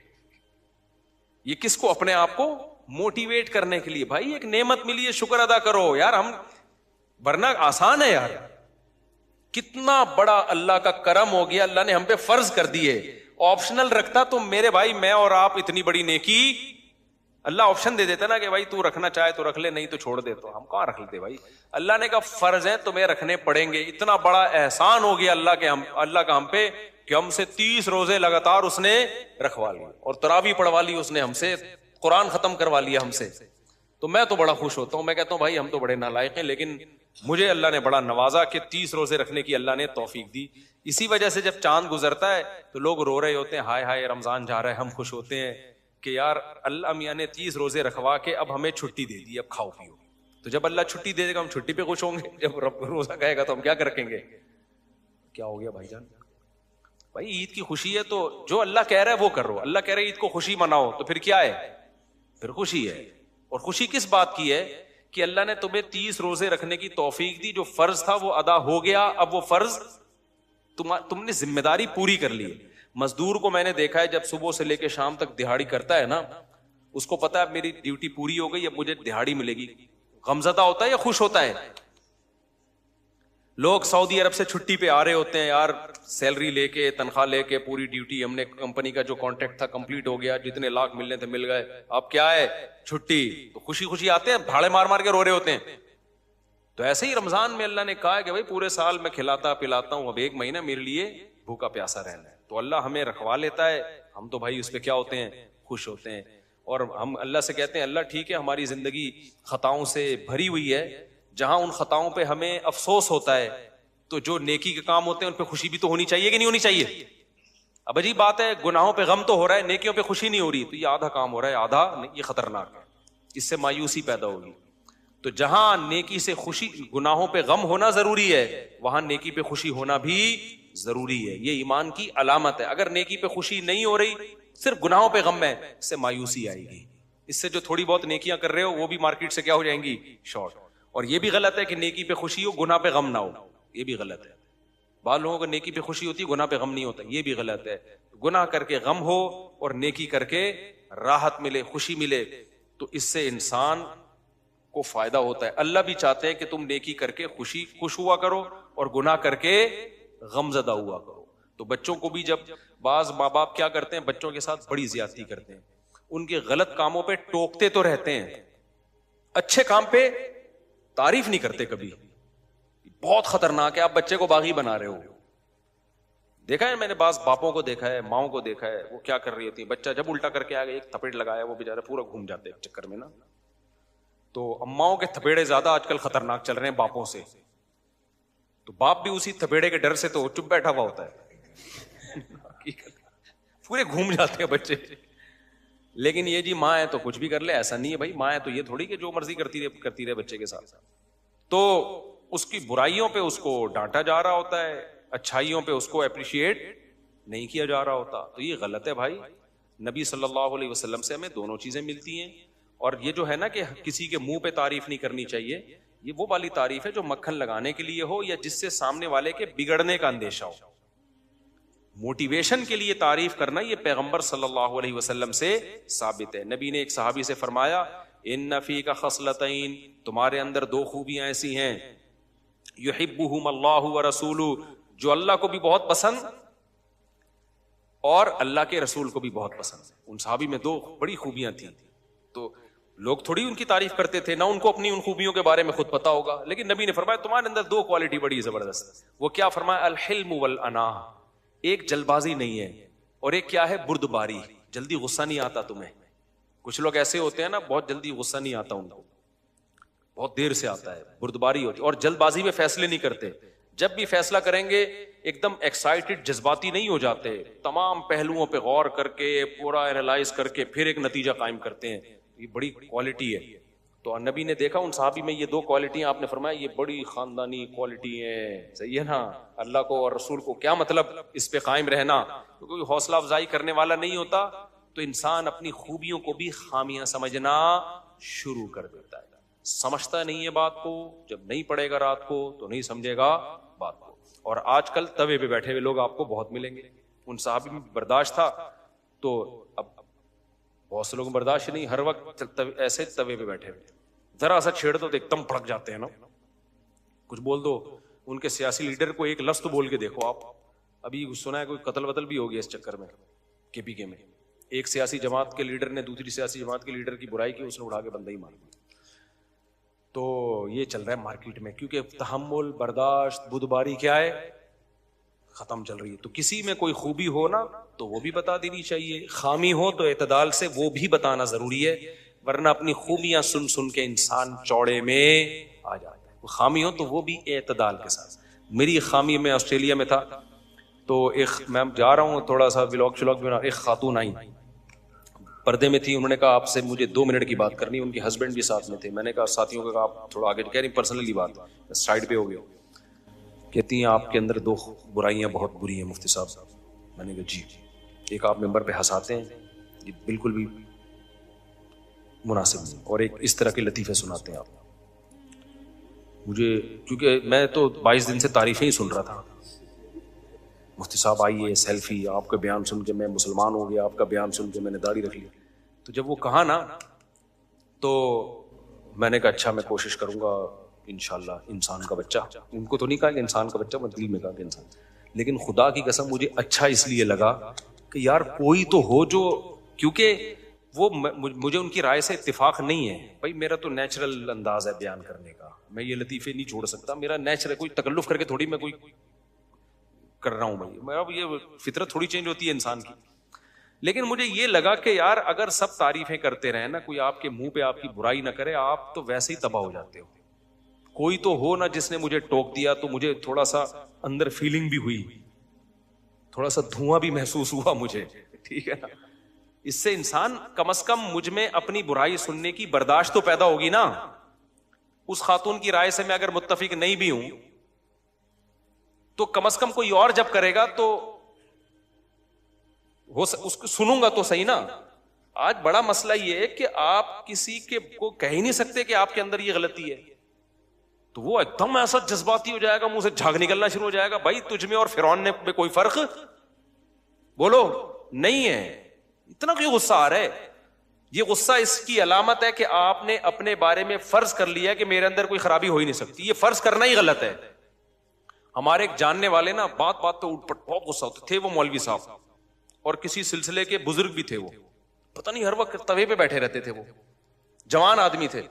یہ کس کو, اپنے آپ کو موٹیویٹ کرنے کے لیے. بھائی ایک نعمت ملی ہے, شکر ادا کرو یار. ہم ورنہ آسان ہے یار, کتنا بڑا اللہ کا کرم ہو گیا, اللہ نے ہم پہ فرض کر دیے. آپشنل رکھتا تو میرے بھائی میں اور آپ اتنی بڑی نیکی, اللہ آپشن دے دیتا نا کہ بھائی تو رکھنا چاہے تو رکھ لے, نہیں تو چھوڑ دے, تو ہم کہاں رکھ لیتے بھائی. اللہ نے کہا فرض ہے تمہیں رکھنے پڑیں گے. اتنا بڑا احسان ہو گیا اللہ کا ہم پہ کہ ہم سے 30 روزے لگاتار اس نے رکھوا لی, اور تراویح پڑھوا لی اس نے ہم سے, قرآن ختم کروا لیا ہم سے. تو میں تو بڑا خوش ہوتا ہوں, میں کہتا ہوں بھائی ہم تو بڑے نالائق ہیں, لیکن مجھے اللہ نے بڑا نوازا کہ 30 روزے رکھنے کی اللہ نے توفیق دی. اسی وجہ سے جب چاند گزرتا ہے تو لوگ رو رہے ہوتے ہیں, ہائے ہائے رمضان جا رہا ہے. ہم خوش ہوتے ہیں کہ یار اللہ میاں نے 30 روزے رکھوا کے اب ہمیں چھٹی دے دی, اب کھاؤ پیو. تو جب اللہ چھٹی دے دے گا ہم چھٹی پہ خوش ہوں گے, جب رب روزہ کہے گا تو ہم کیا رکھیں گے. کیا ہو گیا بھائی جان؟ بھائی عید کی خوشی ہے تو جو اللہ کہہ رہا ہے وہ کرو. اللہ کہہ رہا ہے عید کو خوشی مناؤ, تو پھر کیا ہے, پھر خوشی ہے. اور خوشی کس بات کی ہے کہ اللہ نے تمہیں 30 روزے رکھنے کی توفیق دی, جو فرض تھا وہ ادا ہو گیا. اب وہ فرض تم نے ذمہ داری پوری کر لی. مزدور کو میں نے دیکھا ہے جب صبح سے لے کے شام تک دہاڑی کرتا ہے نا, اس کو پتا ہے میری ڈیوٹی پوری ہو گئی, اب مجھے دہاڑی ملے گی. غمزدہ ہوتا ہے یا خوش ہوتا ہے؟ لوگ سعودی عرب سے چھٹی پہ آ رہے ہوتے ہیں, یار سیلری لے کے, تنخواہ لے کے, پوری ڈیوٹی ہم نے, کمپنی کا جو کانٹریکٹ تھا کمپلیٹ ہو گیا, جتنے لاکھ ملنے تھے مل گئے, اب کیا ہے چھٹی. تو خوشی خوشی آتے ہیں, بھاڑے مار مار کے رو رہے ہوتے ہیں. تو ایسے ہی رمضان میں اللہ نے کہا ہے کہ بھائی پورے سال میں کھلاتا پلاتا ہوں, اب ایک مہینہ میرے لیے بھوکا پیاسا رہنا ہے. تو اللہ ہمیں رکھوا لیتا ہے, ہم تو بھائی اس پہ کیا ہوتے ہیں, خوش ہوتے ہیں. اور ہم اللہ سے کہتے ہیں اللہ ٹھیک ہے ہماری زندگی خطاؤں سے بھری ہوئی ہے, جہاں ان خطاؤں پہ ہمیں افسوس ہوتا ہے تو جو نیکی کے کام ہوتے ہیں ان پہ خوشی بھی تو ہونی چاہیے کہ نہیں ہونی چاہیے. اب عجیب بات ہے, گناہوں پہ غم تو ہو رہا ہے, نیکیوں پہ خوشی نہیں ہو رہی, تو یہ آدھا کام ہو رہا ہے, آدھا یہ خطرناک ہے, اس سے مایوسی پیدا ہوگی. تو جہاں نیکی سے خوشی, گناہوں پہ غم ہونا ضروری ہے, وہاں نیکی پہ خوشی ہونا بھی ضروری ہے. یہ ایمان کی علامت ہے. اگر نیکی پہ خوشی نہیں ہو رہی, صرف گناہوں پہ غم ہے, اس سے مایوسی آئے گی. اس سے جو تھوڑی بہت نیکیاں کر رہے ہو وہ بھی مارکیٹ سے کیا ہو جائیں گی, شارٹ. اور یہ بھی غلط ہے کہ نیکی پہ خوشی ہو گناہ پہ غم نہ ہو, یہ بھی غلط ہے. بعض لوگوں کو نیکی پہ خوشی ہوتی ہے, گناہ پہ غم نہیں ہوتا, یہ بھی غلط ہے. گناہ کر کے غم ہو اور نیکی کر کے راحت ملے, خوشی ملے, تو اس سے انسان کو فائدہ ہوتا ہے. اللہ بھی چاہتے ہیں کہ تم نیکی کر کے خوش ہوا کرو اور گناہ کر کے غم زدہ ہوا کرو. تو بچوں کو بھی, جب بعض ماں باپ کیا کرتے ہیں, بچوں کے ساتھ بڑی زیادتی کرتے ہیں, ان کے غلط کاموں پہ ٹوکتے تو رہتے ہیں, اچھے کام پہ تعریف نہیں کرتے کبھی. بہت خطرناک ہے, آپ بچے کو باغی بنا رہے ہو. دیکھا ہے میں نے, بعض باپوں کو دیکھا ہے, ماؤں کو دیکھا ہے, وہ کیا کر رہی ہوتی ہے, بچہ جب الٹا کر کے آ گیا ایک تھپڑ لگایا, وہ بےچارے پورا گھوم جاتے ہیں چکر میں نا. تو اماؤں کے تھپیڑے زیادہ آج کل خطرناک چل رہے ہیں باپوں سے. تو باپ بھی اسی تھپیڑے کے ڈر سے تو چپ بیٹھا ہوا ہوتا ہے, پورے گھوم جاتے ہیں بچے. لیکن یہ جی ماں ہے تو کچھ بھی کر لے, ایسا نہیں ہے بھائی. ماں ہے تو یہ تھوڑی کہ جو مرضی کرتی رہے بچے کے ساتھ. تو اس کی برائیوں پہ اس کو ڈانٹا جا رہا ہوتا ہے, اچھائیوں پہ اس کو اپریشیٹ نہیں کیا جا رہا ہوتا. تو یہ غلط ہے بھائی. نبی صلی اللہ علیہ وسلم سے ہمیں دونوں چیزیں ملتی ہیں. اور یہ جو ہے نا کہ کسی کے منہ پہ تعریف نہیں کرنی چاہیے, یہ وہ والی تعریف ہے جو مکھن لگانے کے لیے ہو یا جس سے سامنے والے کے بگڑنے کا اندیشہ ہو. موٹیویشن کے لیے تعریف کرنا یہ پیغمبر صلی اللہ علیہ وسلم سے ثابت ہے. نبی نے ایک صحابی سے فرمایا, ان فیک خصلتین, تمہارے اندر 2 خوبیاں ایسی ہیں, یحبہم اللہ ورسولہ, جو اللہ کو بھی بہت پسند اور اللہ کے رسول کو بھی بہت پسند. ان صحابی میں 2 بڑی خوبیاں تھیں. تو لوگ تھوڑی ان کی تعریف کرتے تھے, نہ ان کو اپنی ان خوبیوں کے بارے میں خود پتا ہوگا, لیکن نبی نے فرمایا تمہارے اندر 2 کوالٹی بڑی زبردست. وہ کیا فرمایا, الحلم والاناہ, ایک جلد بازی نہیں ہے, اور ایک کیا ہے, بردباری, جلدی غصہ نہیں آتا تمہیں. کچھ لوگ ایسے ہوتے ہیں نا, بہت جلدی غصہ نہیں آتا ان کو, بہت دیر سے آتا ہے, بردباری ہوتی. اور جلد بازی میں فیصلے نہیں کرتے, جب بھی فیصلہ کریں گے ایک دم ایکسائٹڈ جذباتی نہیں ہو جاتے, تمام پہلوؤں پہ غور کر کے پورا اینالائز کر کے پھر ایک نتیجہ قائم کرتے ہیں. یہ بڑی کوالٹی ہے. تو نبی نے دیکھا ان صحابی میں یہ 2 کوالٹیاں, آپ نے فرمایا یہ بڑی خاندانی کوالٹی ہیں. صحیح ہے نا, اللہ کو اور رسول کو کیا مطلب اس پہ قائم رہنا. کوئی حوصلہ افزائی کرنے والا نہیں ہوتا تو انسان اپنی خوبیوں کو بھی خامیاں سمجھنا شروع کر دیتا ہے. سمجھتا نہیں ہے بات کو, جب نہیں پڑے گا رات کو تو نہیں سمجھے گا بات کو. اور آج کل توے پہ بیٹھے ہوئے لوگ آپ کو بہت ملیں گے. ان صحابی میں برداشت تھا, تو اب بہت سے لوگ برداشت نہیں, ہر وقت ایسے توے پہ بیٹھے ہوئے, ذرا سا چھیڑ دو تو ایک دم بھڑک جاتے ہیں نا, کچھ بول دو ان کے سیاسی لیڈر کو ایک لفظ تو بول کے دیکھو آپ. ابھی سنا ہے کوئی قتل وتل بھی ہو گیا اس چکر میں کے پی کے میں. ایک سیاسی جماعت کے لیڈر نے دوسری سیاسی جماعت کے لیڈر کی برائی کی, اس نے اڑا کے بندہ ہی مار دیا. تو یہ چل رہا ہے مارکیٹ میں, کیونکہ تحمل, برداشت, بدباری کیا ہے, ختم چل رہی ہے. تو کسی میں کوئی خوبی ہو نا تو وہ بھی بتا دینی چاہیے, خامی ہو تو اعتدال سے وہ بھی بتانا ضروری ہے, ورنہ اپنی خوبیاں سن سن کے انسان چوڑے میں آ جاتا ہے. خامی ہو تو وہ بھی اعتدال کے ساتھ. میری خامی, میں آسٹریلیا میں تھا تو ایک, میں جا رہا ہوں تھوڑا سا ولاگ شلاگ بنا, ایک خاتون آئی پردے میں تھی, انہوں نے کہا آپ سے مجھے 2 منٹ کی بات کرنی. ان کے ہسبینڈ بھی ساتھ میں تھے. میں نے کہا ساتھیوں کو کہا آپ تھوڑا آگے, کہہ رہی پرسنلی بات, سائڈ پہ ہو گیا. کہتی ہیں آپ کے اندر 2 برائیاں بہت بری ہیں مفتی صاحب. میں نے کہا جی. ایک آپ ممبر پہ ہنساتے ہیں, یہ بالکل بھی مناسب نہیں, اور ایک اس طرح کے لطیفے سناتے ہیں آپ مجھے, کیونکہ میں تو 22 دن سے تعریفیں ہی سن رہا تھا. مفتی صاحب آئیے, سیلفی, آپ کا بیان سن کے میں مسلمان ہو گیا, آپ کا بیان سن کے میں نے داڑھی رکھ لی. تو جب وہ کہا نا تو میں نے کہا اچھا میں کوشش کروں گا انشاءاللہ. انسان کا بچہ, ان کو تو نہیں کہا کہ انسان کا بچہ, میں دل میں کہا کہ انسان. لیکن خدا کی قسم مجھے اچھا اس لیے لگا کہ یار کوئی تو ہو جو, کیونکہ وہ مجھے ان کی رائے سے اتفاق نہیں ہے. بھائی میرا تو نیچرل انداز ہے بیان کرنے کا, میں یہ لطیفے نہیں چھوڑ سکتا, میرا نیچرل, کوئی تکلف کر کے تھوڑی میں کوئی کر رہا ہوں. بھائی میرا یہ فطرت تھوڑی چینج ہوتی ہے انسان کی. لیکن مجھے یہ لگا کہ یار اگر سب تعریفیں کرتے رہے نا, کوئی آپ کے منہ پہ آپ کی برائی نہ کرے, آپ تو ویسے ہی تباہ ہو جاتے ہو. کوئی تو ہو نا جس نے مجھے ٹوک دیا, تو مجھے تھوڑا سا اندر فیلنگ بھی ہوئی, تھوڑا سا دھواں بھی محسوس ہوا مجھے, ٹھیک ہے نا. اس سے انسان کم از کم مجھ میں اپنی برائی سننے کی برداشت تو پیدا ہوگی نا. اس خاتون کی رائے سے میں اگر متفق نہیں بھی ہوں تو کم از کم کوئی اور جب کرے گا تو اس کو سنوں گا تو صحیح نا. آج بڑا مسئلہ یہ ہے کہ آپ کسی کے کو کہہ ہی نہیں سکتے کہ آپ کے اندر یہ غلطی ہے, تو وہ ایک دم ایسا جذباتی ہو جائے گا, منہ سے جھاگ نکلنا شروع ہو جائے گا. بھائی تجھ میں اور فرعون میں کوئی فرق بولو نہیں ہے. اتنا کیوں غصہ آ رہا ہے؟ یہ غصہ اس کی علامت ہے کہ آپ نے اپنے بارے میں فرض کر لیا کہ میرے اندر کوئی خرابی ہو ہی نہیں سکتی. یہ فرض کرنا ہی غلط ہے. ہمارے ایک جاننے والے نا بات تو اٹھ پٹ بہت غصہ ہوتے تھے, وہ مولوی صاحب, اور کسی سلسلے کے بزرگ بھی تھے. وہ پتہ نہیں ہر وقت توے پہ بیٹھے رہتے تھے, وہ جوان آدمی تھے.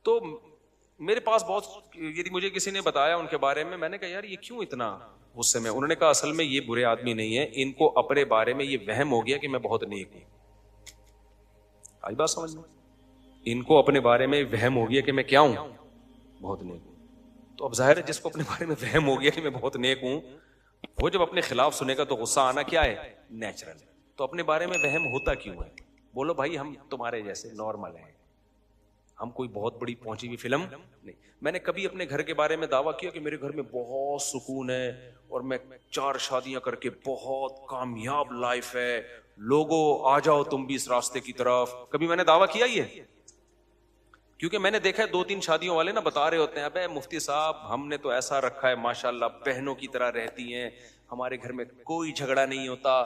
تو میرے پاس بہت, یہ مجھے کسی نے بتایا ان کے بارے میں, میں نے کہا یار یہ کیوں اتنا غصے میں؟ انہوں نے کہا اصل میں یہ برے آدمی نہیں ہے, ان کو اپنے بارے میں یہ وہم ہو گیا کہ میں بہت نیک ہوں. آئی بات سمجھ میں؟ ان کو اپنے بارے میں وہم ہو گیا کہ میں کیا ہوں, بہت نیک ہوں. تو اب ظاہر ہے جس کو اپنے بارے میں وہم ہو گیا کہ میں بہت نیک ہوں, وہ جب اپنے خلاف سنے گا تو غصہ آنا کیا ہے, نیچرل ہے. تو اپنے بارے میں وہم ہوتا کیوں ہے؟ بولو بھائی ہم تمہارے جیسے نارمل ہیں, ہم کوئی بہت بڑی پہنچی ہوئی فلم نہیں. میں نے کبھی اپنے گھر کے بارے میں دعویٰ کیا کہ میرے گھر میں بہت سکون ہے اور میں 4 شادیاں کر کے بہت کامیاب لائف ہے, لوگوں آ جاؤ تم بھی اس راستے کی طرف؟ کبھی میں نے دعویٰ کیا یہ؟ کیونکہ میں نے دیکھا ہے 2-3 شادیوں والے نا بتا رہے ہوتے ہیں ابے مفتی صاحب ہم نے تو ایسا رکھا ہے ماشاءاللہ, بہنوں کی طرح رہتی ہیں, ہمارے گھر میں کوئی جھگڑا نہیں ہوتا,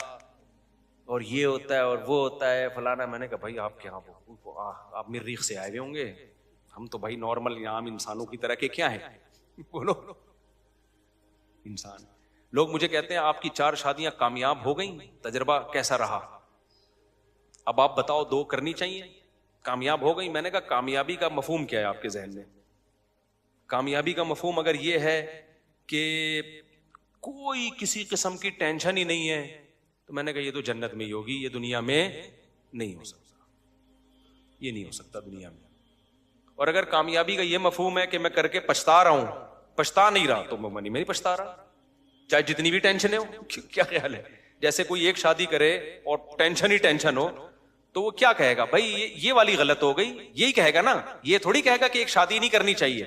اور یہ ہوتا ہے اور وہ ہوتا ہے فلانا. میں نے کہا بھائی آپ کیا, آپ مریخ سے آئے ہوئے ہوں گے, ہم تو بھائی نارمل عام انسانوں کی طرح کے کیا ہیں, بولو انسان. لوگ مجھے کہتے ہیں آپ کی 4 شادیاں کامیاب ہو گئیں, تجربہ کیسا رہا؟ اب آپ بتاؤ 2 کرنی چاہیے, کامیاب ہو گئی. میں نے کہا کامیابی کا مفہوم کیا ہے آپ کے ذہن میں؟ کامیابی کا مفہوم اگر یہ ہے کہ کوئی کسی قسم کی ٹینشن ہی نہیں ہے, تو میں نے کہا یہ تو جنت میں ہی ہوگی, یہ دنیا میں نہیں ہو سکتا, یہ نہیں ہو سکتا دنیا میں. اور اگر کامیابی کا یہ مفہوم ہے کہ میں کر کے پچھتا رہا ہوں, پچھتا نہیں رہا, تو میں نہیں پچھتا رہا, چاہے جتنی بھی ٹینشن ہو. کیا خیال ہے؟ جیسے کوئی ایک شادی کرے اور ٹینشن ہی ٹینشن ہو, تو وہ کیا کہے گا بھائی یہ والی غلط ہو گئی, یہی کہے گا نا, یہ تھوڑی کہے گا کہ ایک شادی نہیں کرنی چاہیے.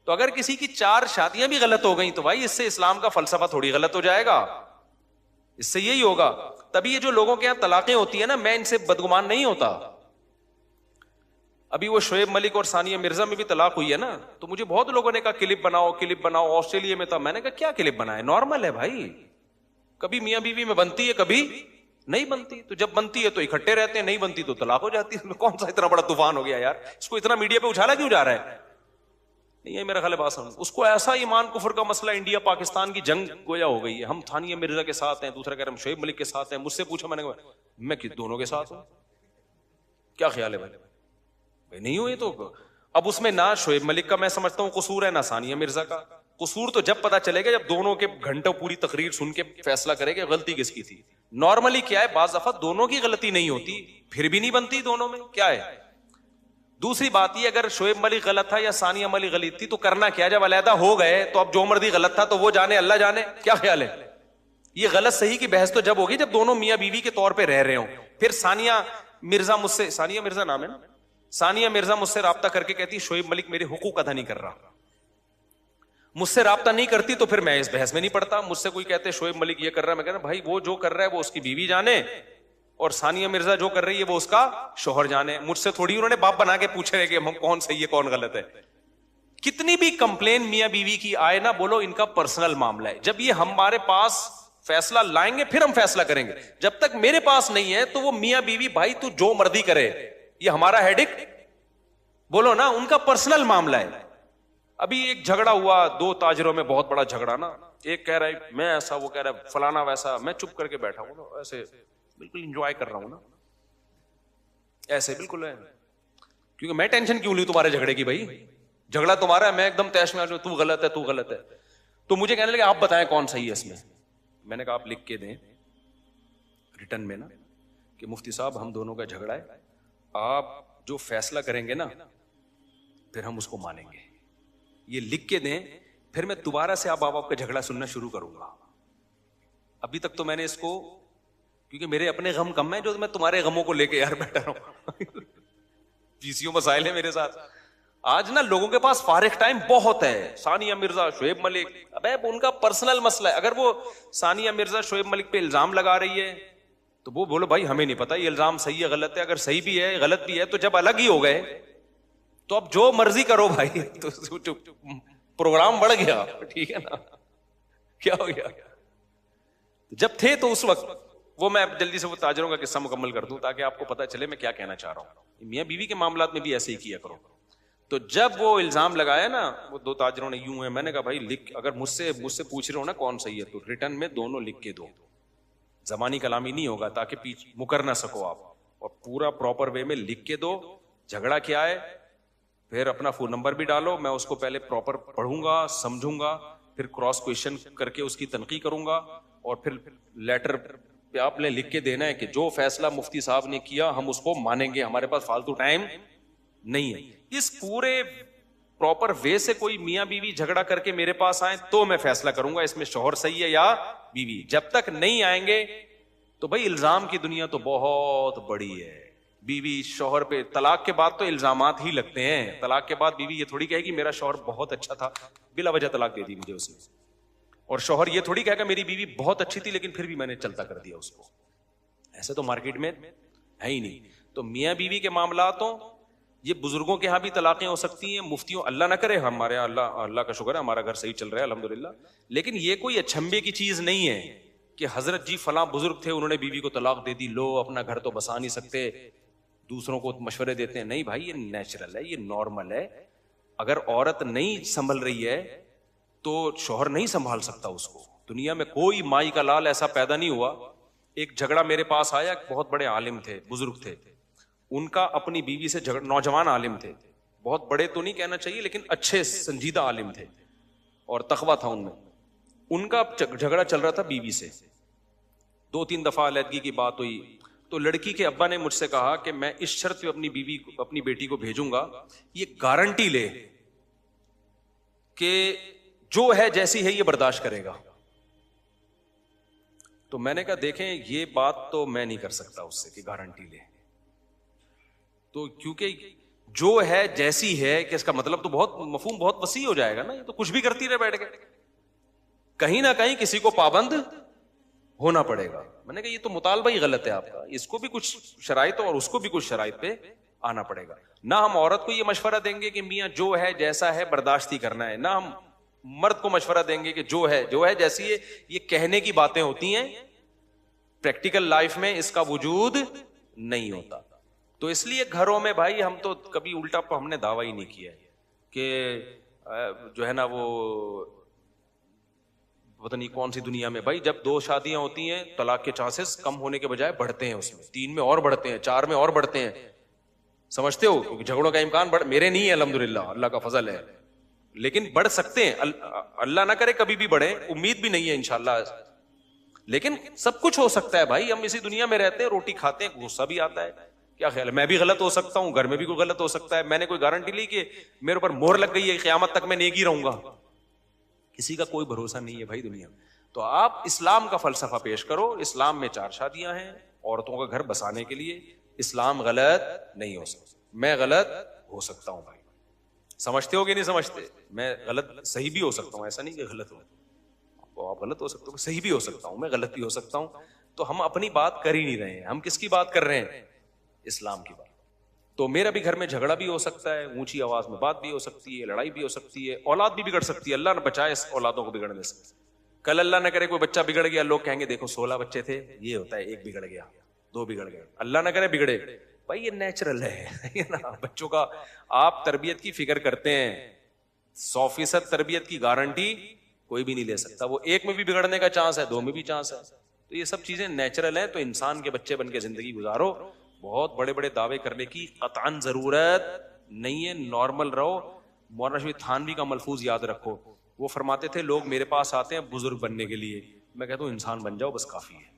تو اگر کسی کی 4 شادیاں بھی غلط ہو گئیں تو بھائی اس سے اسلام کا فلسفہ تھوڑی غلط ہو جائے گا, اس سے یہی ہوگا. تبھی یہ جو لوگوں کے یہاں طلاقیں ہوتی ہیں نا, میں ان سے بدگمان نہیں ہوتا. ابھی وہ شعیب ملک اور ثانیہ مرزا میں بھی طلاق ہوئی ہے نا, تو مجھے بہت لوگوں نے کہا کلپ بناؤ, آسٹریلیا میں تھا. میں نے کہا کیا کلپ بنائے, نارمل ہے بھائی, کبھی میاں بیوی میں بنتی ہے کبھی نہیں بنتی, تو جب بنتی ہے تو اکٹھے رہتے ہیں, نہیں بنتی تو طلاق ہو جاتی ہے. کون سا اتنا بڑا طوفان ہو گیا یار, اس کو اتنا میڈیا پہ اچھالا کیوں جا رہا ہے؟ نہیں ہے میرا خیال ہے بات سمجھ. اس کو ایسا ایمان کفر کا مسئلہ انڈیا پاکستان کی جنگ گویا ہو گئی ہے. ہم ثانیہ مرزا کے ساتھ ہیں, دوسرا کہہ رہے ہم شعیب ملک کے ساتھ ہیں. مجھ سے پوچھا, میں نے کہا میں دونوں کے ساتھ ہوں. کیا خیال ہے بھائی نہیں ہوئی تو اب اس میں نہ شعیب ملک کا میں سمجھتا ہوں قصور ہے, نہ ثانیہ مرزا کا قصور. تو جب پتا چلے گا جب دونوں کے گھنٹوں پوری تقریر سن کے فیصلہ کرے گا غلطی کس کی تھی. نارملی کیا ہے, بعض دفعہ دونوں کی غلطی نہیں ہوتی, پھر بھی نہیں بنتی دونوں میں کیا ہے. دوسری بات یہ, اگر شعیب ملک غلط تھا یا ثانیہ ملک غلط تھی تو کرنا کیا, جب علیحدہ ہو گئے تو اب جو مرضی غلط تھا تو وہ جانے اللہ جانے. کیا خیال ہے, یہ غلط صحیح کی بحث تو جب ہوگی جب دونوں میاں بیوی کے طور پہ رہ رہے ہوں. پھر ثانیہ مرزا مجھ سے, ثانیہ مرزا نام ہے نا, ثانیہ مرزا مجھ سے رابطہ کر کے کہتی شعیب ملک میرے حقوق ادا نہیں کر رہا. مجھ سے رابطہ نہیں کرتی تو پھر میں اس بحث میں نہیں پڑتا. مجھ سے کوئی کہتے شعیب ملک یہ کر رہا ہے, میں کہنا بھائی وہ جو کر رہا ہے وہ اس کی بیوی جانے, اور ثانیہ مرزا جو کر رہی ہے وہ اس کا شوہر جانے. مجھ سے تھوڑی انہوں نے باپ بنا کے پوچھ رہے کہ ہم کون صحیح ہے کون غلط ہے. کتنی بھی کمپلین میاں بیوی کی آئے نہ, بولو ان کا پرسنل معاملہ ہے. جب یہ ہمارے پاس فیصلہ لائیں گے پھر ہم فیصلہ کریں گے. جب تک میرے پاس نہیں ہے تو وہ میاں بیوی بھائی تو جو مرضی کرے, یہ ہمارا ہیڈک بولو نا, ان کا پرسنل معاملہ ہے. ابھی ایک جھگڑا ہوا دو تاجروں میں, بہت بڑا جھگڑا نا. ایک کہہ رہا ہے میں ایسا, وہ کہہ رہا ہے فلانا ویسا. میں چپ کر کے بیٹھا ہوں نا, ایسے بالکل انجوائے کر رہا ہوں نا, ایسے بالکل ہے, کیونکہ میں ٹینشن کیوں لوں تمہارے جھگڑے کی. بھائی جھگڑا تمہارا ہے, میں ایک دم تیش میں آ جاؤں تو غلط ہے تو غلط ہے. تو مجھے کہنے لگے آپ بتائیں کون صحیح ہے اس میں. میں نے کہا آپ لکھ کے دیں ریٹن میں نا کہ مفتی صاحب ہم دونوں کا جھگڑا ہے, آپ جو فیصلہ کریں گے نا پھر ہم اس کو مانیں گے. یہ لکھ کے دیں, پھر میں دوبارہ سے آپ کا جھگڑا سننا شروع کروں گا. ابھی تک تو میں نے اس کو, کیونکہ میرے اپنے غم کم ہیں جو میں تمہارے غموں کو لے کے یار بیٹھا رہا ہوں. پیسیوں مسائل ہے میرے ساتھ. آج نا لوگوں کے پاس فارغ ٹائم بہت ہے. ثانیہ مرزا شعیب ملک, ابے ان کا پرسنل مسئلہ ہے. اگر وہ ثانیہ مرزا شعیب ملک پہ الزام لگا رہی ہے تو وہ بولو بھائی ہمیں نہیں پتا یہ الزام صحیح ہے غلط ہے. اگر صحیح بھی ہے غلط بھی ہے تو جب الگ ہی ہو گئے تو اب جو مرضی کرو بھائی, تو پروگرام بڑھ گیا. ٹھیک ہے نا, کیا ہو گیا. جب تھے تو اس وقت وہ, میں جلدی سے وہ تاجروں کا قصہ مکمل کر دوں تاکہ آپ کو پتا چلے میں کیا کہنا چاہ رہا ہوں. میاں بیوی کے معاملات میں بھی ایسے ہی کیا کرو. تو جب وہ الزام لگایا نا وہ دو تاجروں نے یوں ہے, میں نے کہا بھائی لکھ, اگر مجھ سے پوچھ رہے ہو نا کون صحیح ہے تو ریٹن میں دونوں لکھ کے دو. زبانی کلامی نہیں ہوگا تاکہ مکر نہ سکو آپ, اور پورا پراپر وے میں لکھ کے دو. جھگڑا کیا ہے, پھر اپنا فون نمبر بھی ڈالو, میں اس کو پہلے پراپر پڑھوں گا سمجھوں گا, پھر کراس کویشچن کر کے اس کی تنقیح کروں گا, اور پھر لیٹر پہ آپ نے لکھ کے دینا ہے کہ جو فیصلہ مفتی صاحب نے کیا ہم اس کو مانیں گے, ہمارے پاس فالتو ٹائم نہیں ہے. اس پورے پراپر وے سے کوئی میاں بیوی جھگڑا کر کے میرے پاس آئے تو میں فیصلہ کروں گا اس میں شوہر صحیح ہے یا بیوی. جب تک نہیں آئیں گے تو بھائی الزام کی دنیا تو بہت بڑی ہے. بیوی شوہر پہ طلاق کے بعد تو الزامات ہی لگتے ہیں. طلاق کے بعد بیوی یہ تھوڑی کہے گی میرا شوہر بہت اچھا تھا, بلا وجہ طلاق دے دی مجھے اس نے, اور شوہر یہ تھوڑی کہے گا میری بیوی بہت اچھی تھی لیکن پھر بھی میں نے چلتا کر دیا اس کو. ایسے تو مارکیٹ میں ہے ہی نہیں. تو میاں بیوی کے معاملات ہوں, یہ بزرگوں کے ہاں بھی طلاقیں ہو سکتی ہیں, مفتیوں, اللہ نہ کرے, ہمارے اللہ کا شکر ہے ہمارا گھر صحیح چل رہا ہے الحمدللہ, لیکن یہ کوئی اچھمبے کی چیز نہیں ہے کہ حضرت جی فلاں بزرگ تھے انہوں نے بیوی کو طلاق دے دی, لو اپنا گھر تو بسا نہیں سکتے, دوسروں کو مشورے دیتے ہیں. نہیں بھائی, یہ نیچرل ہے, یہ نارمل ہے. اگر عورت نہیں سنبھل رہی ہے تو شوہر نہیں سنبھال سکتا اس کو. دنیا میں کوئی مائی کا لال ایسا پیدا نہیں ہوا. ایک جھگڑا میرے پاس آیا, بہت بڑے عالم تھے, بزرگ تھے, ان کا اپنی بیوی سے جھگڑا, نوجوان عالم تھے, بہت بڑے تو نہیں کہنا چاہیے لیکن اچھے سنجیدہ عالم تھے اور تقویٰ تھا ان میں. ان کا جھگڑا چل رہا تھا بیوی سے, 2-3 دفعہ علیحدگی کی بات ہوئی. تو لڑکی کے ابا نے مجھ سے کہا کہ میں اس شرط پہ اپنی بیوی کو, اپنی بیٹی کو بھیجوں گا, یہ گارنٹی لے کہ جو ہے جیسی ہے یہ برداشت کرے گا. تو میں نے کہا دیکھیں یہ بات تو میں نہیں کر سکتا اس سے کہ گارنٹی لے, تو کیونکہ جو ہے جیسی ہے کہ اس کا مطلب تو بہت مفہوم بہت وسیع ہو جائے گا نا, یہ تو کچھ بھی کرتی رہے بیٹھ کے, کہیں نہ کہیں کسی کو پابند ہونا پڑے گا. میں نے کہا یہ تو مطالبہ ہی غلط ہے آپ کا, اس کو بھی کچھ شرائط اور اس کو بھی کچھ شرائط پہ آنا پڑے گا. نہ ہم عورت کو یہ مشورہ دیں گے کہ میاں جو ہے جیسا ہے برداشت ہی کرنا ہے, نہ ہم مرد کو مشورہ دیں گے کہ جو ہے جیسی ہے. یہ کہنے کی باتیں ہوتی ہیں, پریکٹیکل لائف میں اس کا وجود نہیں ہوتا. تو اس لیے گھروں میں بھائی ہم تو کبھی الٹا ہم نے دعویٰ ہی نہیں کیا کہ جو ہے نا وہ پتہ نہیں کون سی دنیا میں بھائی جب 2 شادیاں ہوتی ہیں طلاق کے چانسز کم ہونے کے بجائے بڑھتے ہیں، اس میں 3 میں اور بڑھتے ہیں، 4 میں اور بڑھتے ہیں. سمجھتے ہو؟ کیونکہ جھگڑوں کا امکان میرے نہیں ہے الحمدللہ، اللہ کا فضل ہے، لیکن بڑھ سکتے ہیں. اللہ نہ کرے کبھی بھی بڑھے، امید بھی نہیں ہے انشاءاللہ، لیکن سب کچھ ہو سکتا ہے بھائی. ہم اسی دنیا میں رہتے ہیں، روٹی کھاتے ہیں، غصہ بھی آتا ہے. کیا خیال ہے؟ میں بھی غلط ہو سکتا ہوں، گھر میں بھی کوئی غلط ہو سکتا ہے. میں نے کوئی گارنٹی لی کہ میرے اوپر مہر لگ گئی ہے قیامت تک میں نیک ہی رہوں گا؟ کسی کا کوئی بھروسہ نہیں ہے بھائی دنیا میں. تو آپ اسلام کا فلسفہ پیش کرو. اسلام میں 4 شادیاں ہیں عورتوں کا گھر بسانے کے لیے. اسلام غلط نہیں ہو سکتا. میں غلط ہو سکتا ہوں بھائی، سمجھتے ہو کہ نہیں سمجھتے؟ میں غلط صحیح بھی ہو سکتا ہوں، ایسا نہیں کہ غلط ہو. آپ غلط ہو سکتے ہو، صحیح بھی ہو سکتا ہوں، میں غلط بھی ہو سکتا ہوں. تو ہم اپنی بات کر ہی نہیں رہے ہیں. ہم کس کی بات کر رہے ہیں؟ اسلام کی بات. تو میرا بھی گھر میں جھگڑا بھی ہو سکتا ہے، اونچی آواز میں بات بھی ہو سکتی ہے، لڑائی بھی ہو سکتی ہے، اولاد بھی بگڑ سکتی ہے. اللہ نہ بچائے اس اولادوں کو بگڑنے سے. کل اللہ نہ کرے کوئی بچہ بگڑ گیا، لوگ کہیں گے دیکھو 16 بچے تھے، یہ ہوتا ہے 1 بگڑ گیا، 2 بگڑ گئے. اللہ نہ کرے بگڑے بھائی، یہ نیچرل ہے نا. بچوں کا آپ تربیت کی فکر کرتے ہیں، 100% تربیت کی گارنٹی کوئی بھی نہیں لے سکتا. وہ 1 میں بھی بگڑنے کا چانس ہے، 2 میں بھی چانس ہے. تو یہ سب چیزیں نیچرل ہیں. تو انسان کے بچے بن کے زندگی گزارو. بہت بڑے بڑے دعوے کرنے کی قطعاً ضرورت نہیں ہے. نارمل رہو. مولانا شفیع تھانوی کا ملفوظ یاد رکھو. وہ فرماتے تھے لوگ میرے پاس آتے ہیں بزرگ بننے کے لیے، میں کہتا ہوں انسان بن جاؤ بس کافی ہے.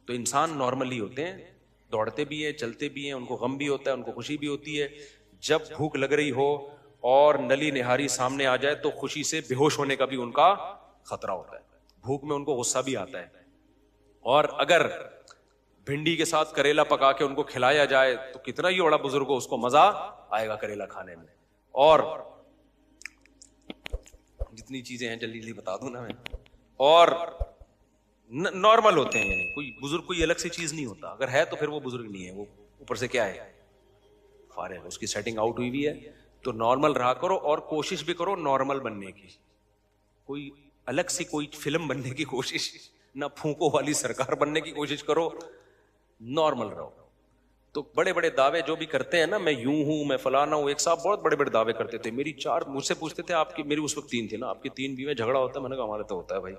تو انسان نارمل ہی ہوتے ہیں، دوڑتے بھی ہیں، چلتے بھی ہیں، ان کو غم بھی ہوتا ہے، ان کو خوشی بھی ہوتی ہے. جب بھوک لگ رہی ہو اور نلی نہاری سامنے آ جائے تو خوشی سے بے ہوش ہونے کا بھی ان کا خطرہ ہوتا ہے. بھوک میں ان کو غصہ بھی آتا ہے. اور اگر بھنڈی کے ساتھ کریلا پکا کے ان کو کھلایا جائے تو کتنا ہی بڑا بزرگ ہو اس کو مزہ آئے گا کریلا کھانے میں. اور جتنی چیزیں ہیں جلدی جلدی بتا دوں نا میں. اور نارمل ہوتے ہیں، یعنی کوئی بزرگ کوئی الگ سی چیز نہیں ہوتا. اگر ہے تو پھر وہ بزرگ نہیں ہے، وہ اوپر سے کیا ہے، فارغ، اس کی سیٹنگ آؤٹ ہوئی بھی ہے. تو نارمل رہا کرو اور کوشش بھی کرو نارمل بننے کی. کوئی الگ سی کوئی فلم بننے کی کوشش نہ، پھونکوں والی سرکار بننے کی کوشش کرو. نارمل رہو. تو بڑے بڑے دعوے جو بھی کرتے ہیں نا، میں یوں ہوں، میں فلانا ہوں. ایک صاحب بہت بڑے بڑے دعوے کرتے تھے. میری 4 مجھ سے پوچھتے تھے آپ کی، میری اس وقت 3 تھی نا، آپ کی 3 بیوی میں جھگڑا ہوتا ہے؟ میں نے کہا ہمارے تو ہوتا ہے بھائی.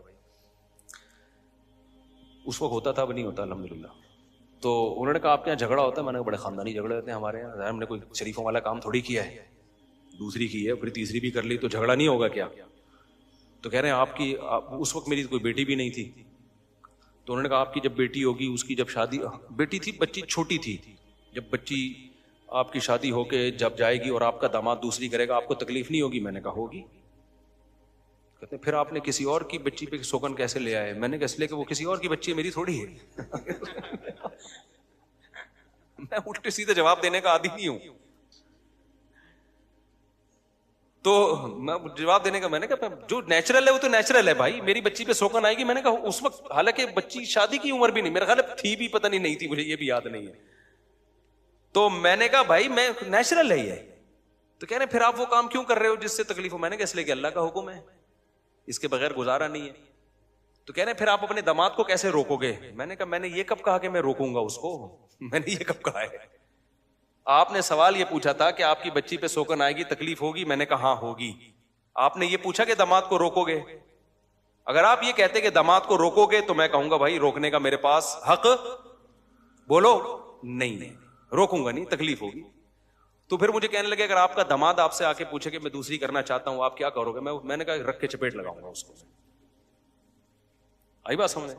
اس وقت ہوتا تھا، اب نہیں ہوتا الحمدللہ. تو انہوں نے کہا آپ کے یہاں جھگڑا ہوتا ہے؟ میں نے کہا بڑے خاندانی جھگڑے ہوتے ہیں ہمارے یہاں. ہم نے کوئی شریفوں والا کام تھوڑی کیا ہے، دوسری کی ہے، پھر تیسری بھی کر لی تو جھگڑا نہیں ہوگا کیا؟ تو کہہ رہے ہیں آپ کی، اس وقت میری کوئی بیٹی بھی نہیں تھی. تو انہوں نے کہا آپ کی جب بیٹی ہوگی، اس کی جب شادی، بیٹی تھی، بچی چھوٹی تھی، جب بچی آپ کی شادی ہو کے جب جائے گی اور آپ کا داماد دوسری کرے گا، آپ کو تکلیف نہیں ہوگی؟ میں نے کہا ہوگی. کہتے ہیں پھر آپ نے کسی اور کی بچی پہ سوگن کیسے لے آئے؟ میں نے کہا اس لیے کہ وہ کسی اور کی بچی ہے، میری تھوڑی ہے. میں الٹے سیدھے جواب دینے کا عادی نہیں ہوں. تو میں جواب دینے کا، میں نے کہا جو نیچرل ہے وہ تو نیچرل ہے بھائی. میری بچی پہ سوکن آئے گی. میں نے کہا اس وقت حالانکہ بچی شادی کی عمر بھی نہیں، میرا خیال ہے تھی بھی، پتہ نہیں تھی، مجھے یہ بھی یاد نہیں ہے. تو میں نے کہا بھائی میں نیچرل ہے یہ. تو کہہ رہے پھر آپ وہ کام کیوں کر رہے ہو جس سے تکلیف ہو؟ میں نے کہا اس لیے کہ اللہ کا حکم ہے، اس کے بغیر گزارا نہیں ہے. تو کہہ رہے پھر آپ اپنے داماد کو کیسے روکو گے؟ میں نے کہا میں نے یہ کب کہا کہ میں روکوں گا اس کو؟ میں نے یہ کب کہا ہے؟ آپ نے سوال یہ پوچھا تھا کہ آپ کی بچی پہ سوکن آئے گی، تکلیف ہوگی؟ میں نے کہا ہاں ہوگی. آپ نے یہ پوچھا کہ داماد کو روکو گے؟ اگر آپ یہ کہتے کہ داماد کو روکو گے تو میں کہوں گا بھائی روکنے کا میرے پاس حق بولو نہیں ہے، روکوں گا نہیں، تکلیف ہوگی. تو پھر مجھے کہنے لگے اگر آپ کا داماد آپ سے آ کے پوچھے کہ میں دوسری کرنا چاہتا ہوں آپ کیا کرو گے؟ میں نے کہا رکھ کے چپیٹ لگاؤں گا اس کو. آئی بات سمجھے؟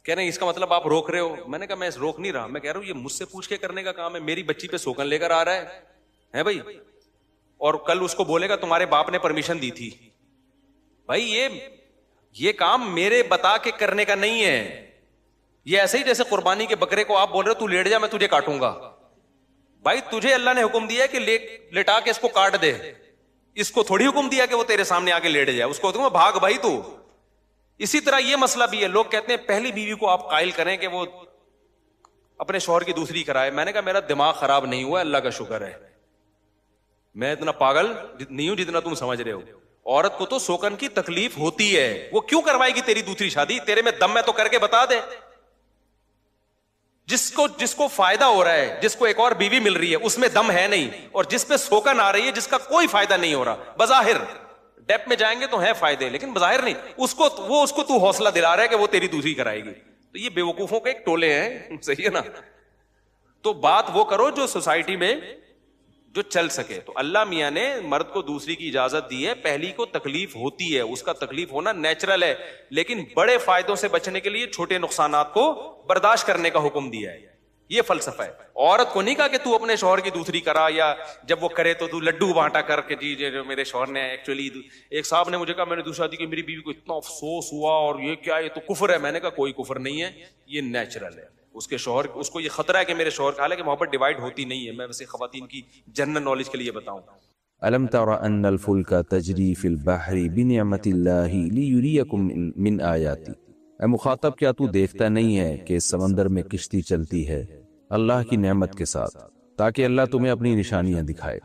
کہہ رہے ہیں اس کا مطلب آپ روک رہے ہو. میں نے کہا میں روک نہیں رہا، میں کہہ رہا ہوں یہ مجھ سے پوچھ کے کرنے کا کام ہے. میری بچی پہ سوکن لے کر آ رہا ہے بھائی، اور کل اس کو بولے گا تمہارے باپ نے پرمیشن دی تھی. بھائی یہ کام میرے بتا کے کرنے کا نہیں ہے. یہ ایسے ہی جیسے قربانی کے بکرے کو آپ بول رہے ہو تو لیٹ جا میں تجھے کاٹوں گا. بھائی تجھے اللہ نے حکم دیا کہ لٹا کے اس کو کاٹ دے، اس کو تھوڑی حکم دیا کہ وہ تیرے سامنے آ کے لیٹ جائے. اس کو تم بھاگ بھائی تو. اسی طرح یہ مسئلہ بھی ہے. لوگ کہتے ہیں پہلی بیوی کو آپ قائل کریں کہ وہ اپنے شوہر کی دوسری کرائے. میں نے کہا میرا دماغ خراب نہیں ہوا، اللہ کا شکر ہے، میں اتنا پاگل نہیں ہوں جتنا تم سمجھ رہے ہو. عورت کو تو سوکن کی تکلیف ہوتی ہے، وہ کیوں کروائے گی تیری دوسری شادی؟ تیرے میں دم ہے تو کر کے بتا دے. جس کو فائدہ ہو رہا ہے، جس کو ایک اور بیوی مل رہی ہے، اس میں دم ہے نہیں، اور جس پہ سوکن آ رہی ہے جس کا کوئی فائدہ نہیں ہو رہا، بظاہر ڈیپ میں جائیں گے تو ہیں فائدے لیکن بظاہر نہیں، اس کو تو حوصلہ دلا رہا ہے کہ وہ تیری دوسری کرائے گی. تو یہ بیوقوفوں کے ایک ٹولے ہیں، صحیح ہے نا. تو بات وہ کرو جو سوسائٹی میں جو چل سکے. تو اللہ میاں نے مرد کو دوسری کی اجازت دی ہے، پہلی کو تکلیف ہوتی ہے، اس کا تکلیف ہونا نیچرل ہے، لیکن بڑے فائدوں سے بچنے کے لیے چھوٹے نقصانات کو برداشت کرنے کا حکم دیا ہے. یہ فلسفہ ہے. عورت کو نہیں کہا کہ تو اپنے شوہر کی دوسری کرا، یا جب وہ کرے تو لڈو بانٹا کر کے جی میرے شوہر نے ایکچولی. ایک صاحب نے مجھے کہا میں نے دوسری شادی کی، میری بیوی کو اتنا افسوس ہوا اور یہ کیا، یہ تو کفر ہے. میں نے کہا کوئی کفر نہیں ہے، یہ نیچرل ہے. اس کے شوہر، اس کو یہ خطرہ ہے کہ میرے شوہر کا، حالانکہ محبت ڈیوائڈ ہوتی نہیں ہے. میں ویسے خواتین کی جنرل نالج کے لیے بتاؤں. ألم تر أن الفلك تجري في البحر بنعمة الله ليريكم من آياته. اے مخاطب، کیا تو دیکھتا نہیں ہے کہ سمندر میں کشتی چلتی ہے اللہ کی نعمت کے ساتھ، تاکہ اللہ تمہیں اپنی نشانیاں دکھائے.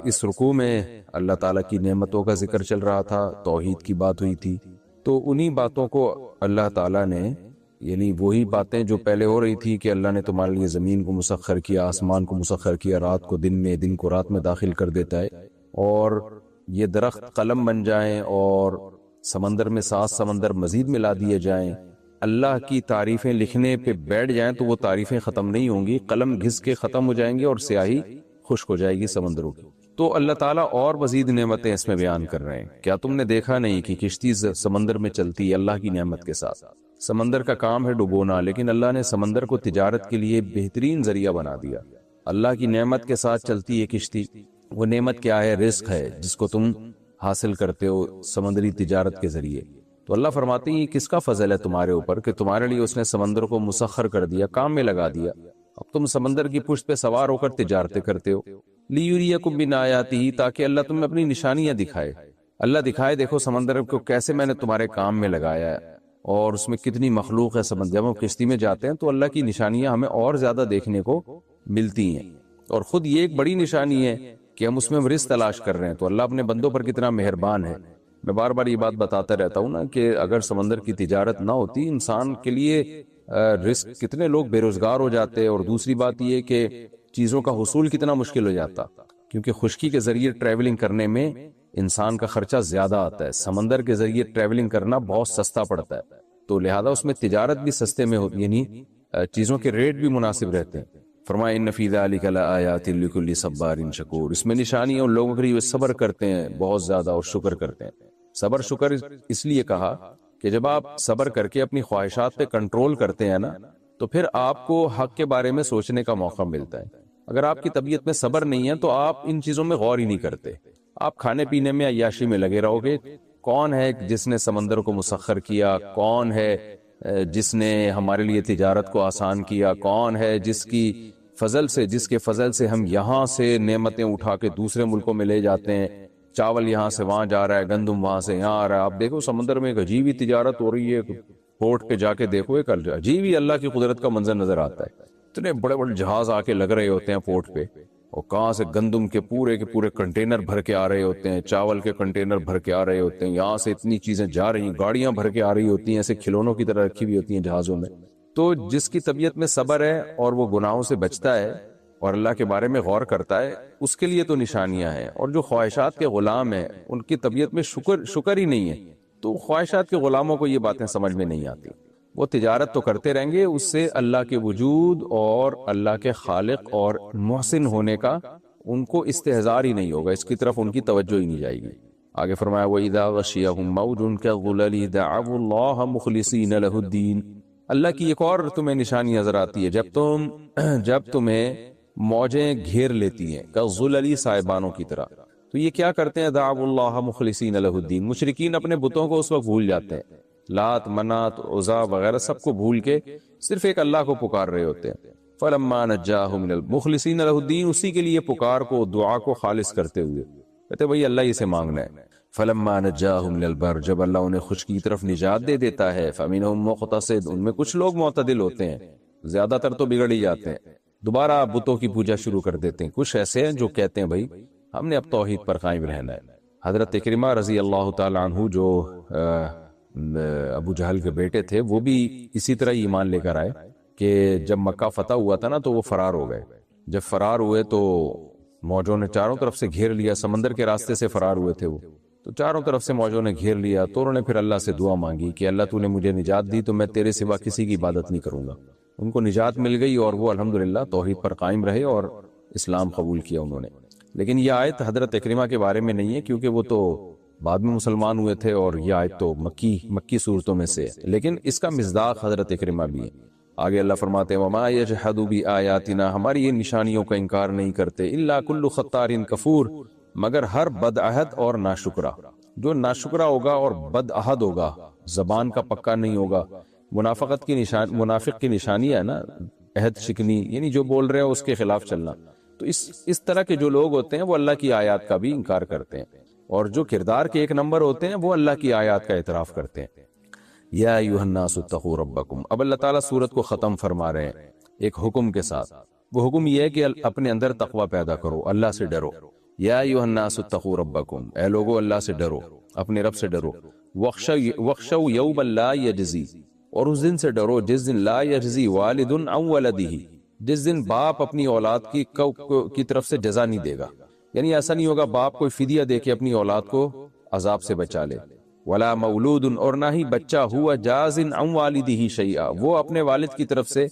اس رکوع میں اللہ تعالیٰ کی نعمتوں کا ذکر چل رہا تھا، توحید کی بات ہوئی تھی. تو انہی باتوں کو اللہ تعالیٰ نے، یعنی وہی باتیں جو پہلے ہو رہی تھی کہ اللہ نے تمہارے لیے زمین کو مسخر کیا، آسمان کو مسخر کیا، رات کو دن میں، دن کو رات میں داخل کر دیتا ہے، اور یہ درخت قلم بن جائیں اور سمندر میں 7 سمندر مزید ملا دیے جائیں، اللہ کی تعریفیں لکھنے پہ بیٹھ جائیں تو وہ تعریفیں ختم نہیں ہوں گی، قلم گھس کے ختم ہو جائیں گے اور سیاہی خشک ہو جائے گی سمندروں کی. تو اللہ تعالیٰ اور مزید نعمتیں اس میں بیان کر رہے ہیں. کیا تم نے دیکھا نہیں کہ کشتی سمندر میں چلتی ہے اللہ کی نعمت کے ساتھ؟ سمندر کا کام ہے ڈبونا، لیکن اللہ نے سمندر کو تجارت کے لیے بہترین ذریعہ بنا دیا. اللہ کی نعمت کے ساتھ چلتی ہے کشتی. وہ نعمت کیا ہے؟ رزق ہے، جس کو تم حاصل کرتے ہو سمندری تجارت کے ذریعے. تو اللہ فرماتے ہیں یہ کس کا فضل ہے تمہارے اوپر کہ تمہارے لیے اس نے سمندر کو مسخر کر دیا، کام میں لگا دیا. اب تم سمندر کی پشت پہ سوار ہو کر تجارتیں کرتے ہو. لیُریَکُم من آیاتہ، تاکہ اللہ تمہیں اپنی نشانیاں دکھائے. اللہ دکھائے دیکھو سمندر کو کیسے میں نے تمہارے کام میں لگایا ہے، اور اس میں کتنی مخلوق ہے. سمندر جب ہم کشتی میں جاتے ہیں تو اللہ کی نشانیاں ہمیں اور زیادہ دیکھنے کو ملتی ہیں، اور خود یہ ایک بڑی نشانی ہے کہ ہم اس میں رزق تلاش کر رہے ہیں. تو اللہ اپنے بندوں پر کتنا مہربان ہے. میں بار بار یہ بات بتاتا رہتا ہوں نا کہ اگر سمندر کی تجارت نہ ہوتی، انسان کے لیے رزق، کتنے لوگ بے روزگار ہو جاتے، اور دوسری بات یہ کہ چیزوں کا حصول کتنا مشکل ہو جاتا، کیونکہ خشکی کے ذریعے ٹریولنگ کرنے میں انسان کا خرچہ زیادہ آتا ہے. سمندر کے ذریعے ٹریولنگ کرنا بہت سستا پڑتا ہے، تو لہذا اس میں تجارت بھی سستے میں ہوتی، یعنی چیزوں کے ریٹ بھی مناسب رہتے ہیں. فرمایا ان فی ذلک لآیات لکل صبار شکور. اس میں نشانی ہے ان لوگوں کے لیے صبر کرتے ہیں بہت زیادہ اور شکر کرتے ہیں. صبر شکر اس لیے کہا کہ جب آپ صبر کر کے اپنی خواہشات پہ کنٹرول کرتے ہیں نا، تو پھر آپ کو حق کے بارے میں سوچنے کا موقع ملتا ہے. اگر آپ کی طبیعت میں صبر نہیں ہے تو آپ ان چیزوں میں غور ہی نہیں کرتے، آپ کھانے پینے میں عیاشی میں لگے رہو گے. کون ہے جس نے سمندر کو مسخر کیا؟ کون ہے جس نے ہمارے لیے تجارت کو آسان کیا؟ کون ہے جس کے فضل سے ہم یہاں سے نعمتیں اٹھا کے دوسرے ملکوں میں لے جاتے ہیں؟ چاول یہاں سے وہاں جا رہا ہے، گندم وہاں سے یہاں آ رہا ہے. آپ دیکھو سمندر میں ایک عجیب ہی تجارت ہو رہی ہے، پورٹ پہ جا کے دیکھو، ایک عجیب ہی اللہ کی قدرت کا منظر نظر آتا ہے. اتنے بڑے بڑے جہاز آ کے لگ رہے ہوتے ہیں پورٹ پہ، اور کہاں سے گندم کے پورے کنٹینر بھر کے آ رہے ہوتے ہیں، چاول کے کنٹینر بھر کے آ رہے ہوتے ہیں، یہاں سے اتنی چیزیں جا رہی ہیں، گاڑیاں بھر کے آ رہی ہوتی ہیں، ایسے کھلونوں کی طرح رکھی ہوئی ہوتی ہیں جہازوں میں. تو جس کی طبیعت میں صبر ہے اور وہ گناہوں سے بچتا ہے اور اللہ کے بارے میں غور کرتا ہے، اس کے لیے تو نشانیاں ہیں. اور جو خواہشات کے غلام ہیں، ان کی طبیعت میں شکر ہی نہیں ہے، تو خواہشات کے غلاموں کو یہ باتیں سمجھ میں نہیں آتی. وہ تجارت تو کرتے رہیں گے، اس سے اللہ کے وجود اور اللہ کے خالق اور محسن ہونے کا ان کو استحضار ہی نہیں ہوگا، اس کی طرف ان کی توجہ ہی نہیں جائے گی. آگے فرمایا وَإِذَا غَشِيَهُم مَّوْجٌ كَالظُّلَلِ دَعَوُا اللَّهَ مُخْلِصِينَ لَهُ الدِّينَ. اللہ کی ایک اور تمہیں نشانی نظر آتی ہے، جب تمہیں موجیں گھیر لیتی ہیں، كَالظُّلَلِ صائبانوں کی طرح. تو یہ کیا کرتے ہیں؟ دَعَوُا اللَّهَ مُخْلِصِينَ لَهُ الدِّينَ. مشرکین اپنے بتوں کو اس وقت بھول جاتے ہیں، لات منات عزا وغیرہ سب کو بھول کے صرف ایک اللہ کو پکار رہے ہوتے ہیں. فَلَمَّا نَجَّاهُمْ مِنَ الْمُخْلِصِينَ لَهُ الدِّينَ. اسی کے لیے پکار کو، دعا کو خالص کرتے ہوئے کہتے بھئی اللہ ہی سے مانگنا ہے. فَلَمَّا نَجَّاهُمْ مِنَ الْبَرِّ. جب اللہ انہیں خشکی کی طرف نجات دے دیتا ہے، فَمِنْهُمْ مُقْتَصِدٌ. ان میں کچھ لوگ معتدل ہوتے ہیں، زیادہ تر تو بگڑ ہی جاتے ہیں، دوبارہ بتوں کی پوجا شروع کر دیتے ہیں. کچھ ایسے ہیں جو کہتے ہیں بھئی ہم نے اب توحید پر قائم رہنا ہے. حضرت اکرمہ رضی اللہ تعالی عنہ جو ابو جہل کے بیٹے تھے، وہ بھی اسی طرح ایمان لے کر آئے، کہ جب مکہ فتح ہوا تھا نا تو وہ فرار ہو گئے. جب فرار ہوئے تو موجوں نے چاروں طرف سے گھیر لیا, سمندر کے راستے سے فرار ہوئے تھے وہ, تو چاروں طرف سے موجوں نے گھیر لیا. تو انہوں نے پھر اللہ سے دعا مانگی کہ اللہ تو نے مجھے نجات دی تو میں تیرے سوا کسی کی عبادت نہیں کروں گا. ان کو نجات مل گئی اور وہ الحمدللہ توحید پر قائم رہے اور اسلام قبول کیا انہوں نے. لیکن یہ آیت حضرت اکرمہ کے بارے میں نہیں ہے کیونکہ وہ تو بعد میں مسلمان ہوئے تھے, اور یہ آیت تو مکی صورتوں میں سے ہے, لیکن اس کا مصداق حضرت اکرمہ بھی ہے. آگے اللہ فرماتے ہیں وما یجحد بآیاتنا, ہماری یہ نشانیوں کا انکار نہیں کرتے, الا کل ختار کفور, مگر ہر بدعہد اور ناشکرا. جو ناشکرا ہوگا اور بدعہد ہوگا, زبان کا پکا نہیں ہوگا. منافق کی نشانی ہے نا عہد شکنی, یعنی جو بول رہے ہیں اس کے خلاف چلنا. تو اس طرح کے جو لوگ ہوتے ہیں وہ اللہ کی آیات کا بھی انکار کرتے ہیں, اور جو کردار کے ایک نمبر ہوتے ہیں وہ اللہ کی آیات کا اعتراف کرتے ہیں. یا ایھا الناس اتقوا ربکم. اب اللہ تعالیٰ سورت کو ختم فرما رہے ہیں ایک حکم کے ساتھ. وہ حکم یہ ہے کہ اپنے اندر تقوی پیدا کرو, اللہ سے ڈرو. یا ایھا الناس اتقوا ربکم, اے لوگو اللہ سے ڈرو, اپنے رب سے ڈرو. واخشوا یوما لا یجزی, اور اس دن سے ڈرو جس دن لا یجزی والد عن ولدہ, جس دن باپ اپنی اولاد کی طرف سے جزا نہیں دے گا. یعنی ایسا نہیں ہوگا باپ کوئی فدیہ دے کے اپنی اولاد کو عذاب سے بچا لے. ولا مولود, اور نہ ہی بچہ ہوا جاز عن والدہ شیئا, وہ اپنے والد کی طرف سے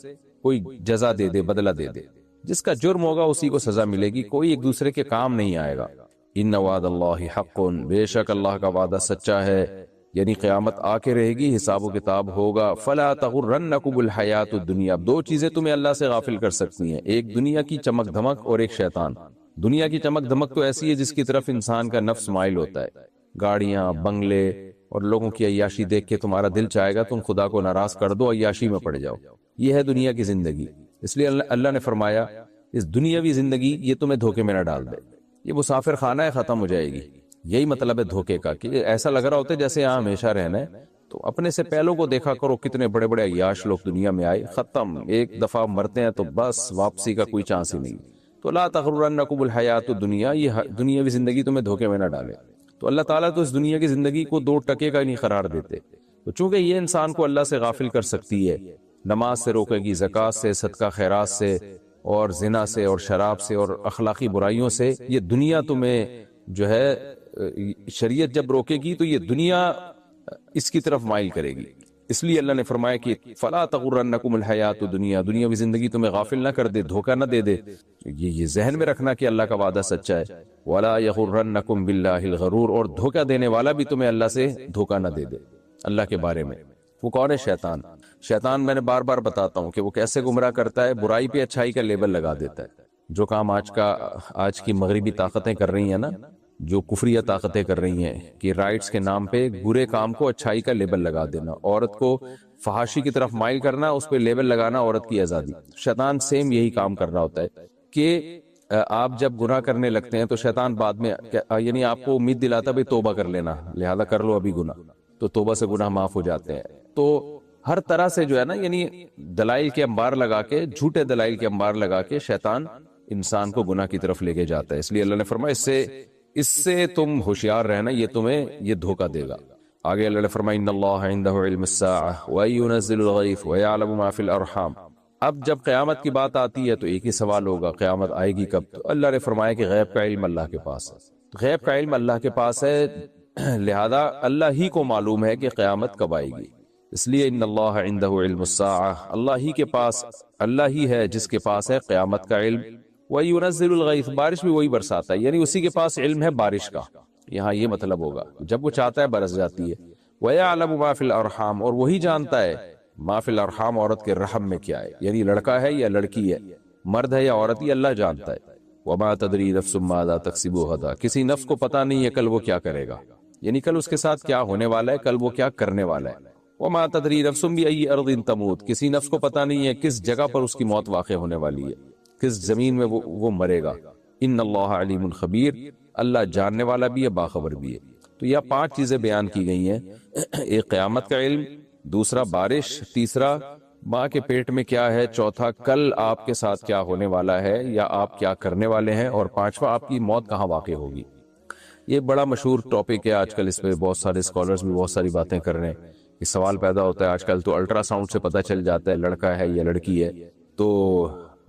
کوئی جزا دے دے, بدلہ دے دے. جس کا جرم ہوگا اسی کو سزا ملے گی, کوئی ایک دوسرے کے کام نہیں آئے گا. ان وعد اللہ حق, بے شک اللہ کا وعدہ سچا ہے, یعنی قیامت آ کے رہے گی, حساب و کتاب ہوگا. فلا تغرنکم الحیات الدنیا, دو چیزیں تمہیں اللہ سے غافل کر سکتی ہیں, ایک دنیا کی چمک دھمک اور ایک شیطان. دنیا کی چمک دھمک تو ایسی ہے جس کی طرف انسان کا نفس مائل ہوتا ہے, گاڑیاں, بنگلے اور لوگوں کی عیاشی دیکھ کے تمہارا دل چاہے گا تم خدا کو ناراض کر دو, عیاشی میں پڑ جاؤ. یہ ہے دنیا کی زندگی. اس لیے اللہ نے فرمایا اس دنیاوی زندگی یہ تمہیں دھوکے میں نہ ڈال دے, یہ مسافر خانہ ہے, ختم ہو جائے گی. یہی مطلب ہے دھوکے کا, کہ ایسا لگ رہا ہوتا ہے جیسے یہاں ہمیشہ رہنا ہے. تو اپنے سے پہلوں کو دیکھا کرو, کتنے بڑے بڑے عیاش لوگ دنیا میں آئے, ختم, ایک دفعہ مرتے ہیں تو بس واپسی کا کوئی چانس ہی نہیں. تو لا تغرنکم الحیات الدنیا, یہ دنیاوی زندگی تمہیں دھوکے میں نہ ڈالے. تو اللہ تعالیٰ تو اس دنیا کی زندگی کو 2 ٹکے کا نہیں قرار دیتے. تو چونکہ یہ انسان کو اللہ سے غافل کر سکتی ہے, نماز سے روکے گی, زکوٰۃ سے, صدقہ خیرات سے, اور زنا سے, اور شراب سے, اور اخلاقی برائیوں سے. یہ دنیا تمہیں جو ہے شریعت جب روکے گی تو یہ دنیا اس کی طرف مائل کرے گی. اس لیے اللہ نے فرمایا کہ فلا تغرنکم الحیات الدنیا, دنیاوی زندگی تمہیں غافل نہ کر دے, دھوکہ نہ دے دے. یہ ذہن میں رکھنا کہ اللہ کا وعدہ سچا ہے. ولا یغرنکم باللہ الغرور, اور دھوکہ دینے والا بھی تمہیں اللہ سے دھوکہ نہ دے دے اللہ کے بارے میں. وہ کون ہے؟ شیطان. شیطان میں نے بار بار بتاتا ہوں کہ وہ کیسے گمراہ کرتا ہے, برائی پہ اچھائی کا لیبل لگا دیتا ہے. جو کام آج کی مغربی طاقتیں کر رہی ہیں نا, جو کفریہ طاقتیں کر رہی ہیں کہ رائٹس کے نام پہ برے کام کو اچھائی کا لیبل لگا دینا, عورت کو فحاشی کی طرف مائل کرنا, اس پہ لیبل لگانا عورت کی آزادی. شیطان سیم یہی کام کر رہا ہوتا ہے کہ آپ جب گناہ کرنے لگتے ہیں تو شیطان بعد میں یعنی آپ کو امید دلاتا ہے توبہ کر لینا, لہذا کر لو ابھی گناہ, تو توبہ سے گناہ معاف ہو جاتے ہیں. تو ہر طرح سے جو ہے نا, یعنی دلائل کے انبار لگا کے, جھوٹے دلائل کے انبار لگا کے شیطان انسان کو گناہ کی طرف لے کے جاتا ہے. اس لیے اللہ نے فرمایا اس سے تم ہوشیار رہنا, یہ تمہیں یہ دھوکہ دے گا. آگے اللہ نے فرمایا ان اللہ عندہ علم الساعۃ وینزل الغیث ویعلم ما فی الارحام. اب جب قیامت کی بات آتی ہے تو ایک ہی سوال ہوگا, قیامت آئے گی کب؟ تو اللہ نے فرمایا کہ غیب کا علم اللہ کے پاس ہے. غیب کا علم اللہ کے پاس ہے, لہذا اللہ ہی کو معلوم ہے کہ قیامت کب آئے گی. اس لیے ان اللہ عندہ علم الساعۃ, اللہ ہی کے پاس, اللہ ہی ہے جس کے پاس ہے قیامت کا علم. وَيُنَزِّلُ الْغَيْثَ, بارش بھی وہی برساتا ہے, یعنی اسی کے پاس علم ہے بارش کا. یہاں یہ مطلب ہوگا جب وہ چاہتا ہے برس جاتی ہے. وَيَعْلَمُ مَا فِي الْأَرْحَامِ, اور وہی جانتا ہے ما فی الارحام, عورت کے رحم میں کیا ہے, یعنی لڑکا ہے یا لڑکی ہے, مرد ہے یا عورت, یہ اللہ جانتا ہے. وَمَا تَدْرِي نَفْسٌ مَاذَا تَكْسِبُ غَدًا, کسی نفس کو پتہ نہیں ہے کل وہ کیا کرے گا, یعنی کل اس کے ساتھ کیا ہونے والا ہے, کل وہ کیا کرنے والا ہے. وَمَا تَدْرِي نَفْسٌ بِأَيِّ أَرْضٍ تَمُوتُ, کسی نفس کو پتہ نہیں ہے کس جگہ پر اس کی موت واقع ہونے والی ہے, کس زمین میں وہ مرے گا. ان اللہ علیم خبیر, اللہ جاننے والا بھی ہے, باخبر بھی ہے. تو یہ 5 چیزیں بیان کی گئی ہیں, ایک قیامت کا علم, دوسرا بارش, تیسرا ماں کے پیٹ میں کیا ہے, چوتھا کل آپ کے ساتھ کیا ہونے والا ہے یا آپ کیا کرنے والے ہیں, اور 5واں آپ کی موت کہاں واقع ہوگی. یہ بڑا مشہور ٹاپک ہے آج کل, اس پہ بہت سارے اسکالرز بھی بہت ساری باتیں کر رہے ہیں یہ سوال پیدا ہوتا ہے آج کل تو الٹرا ساؤنڈ سے پتہ چل جاتا ہے لڑکا ہے یا لڑکی ہے، تو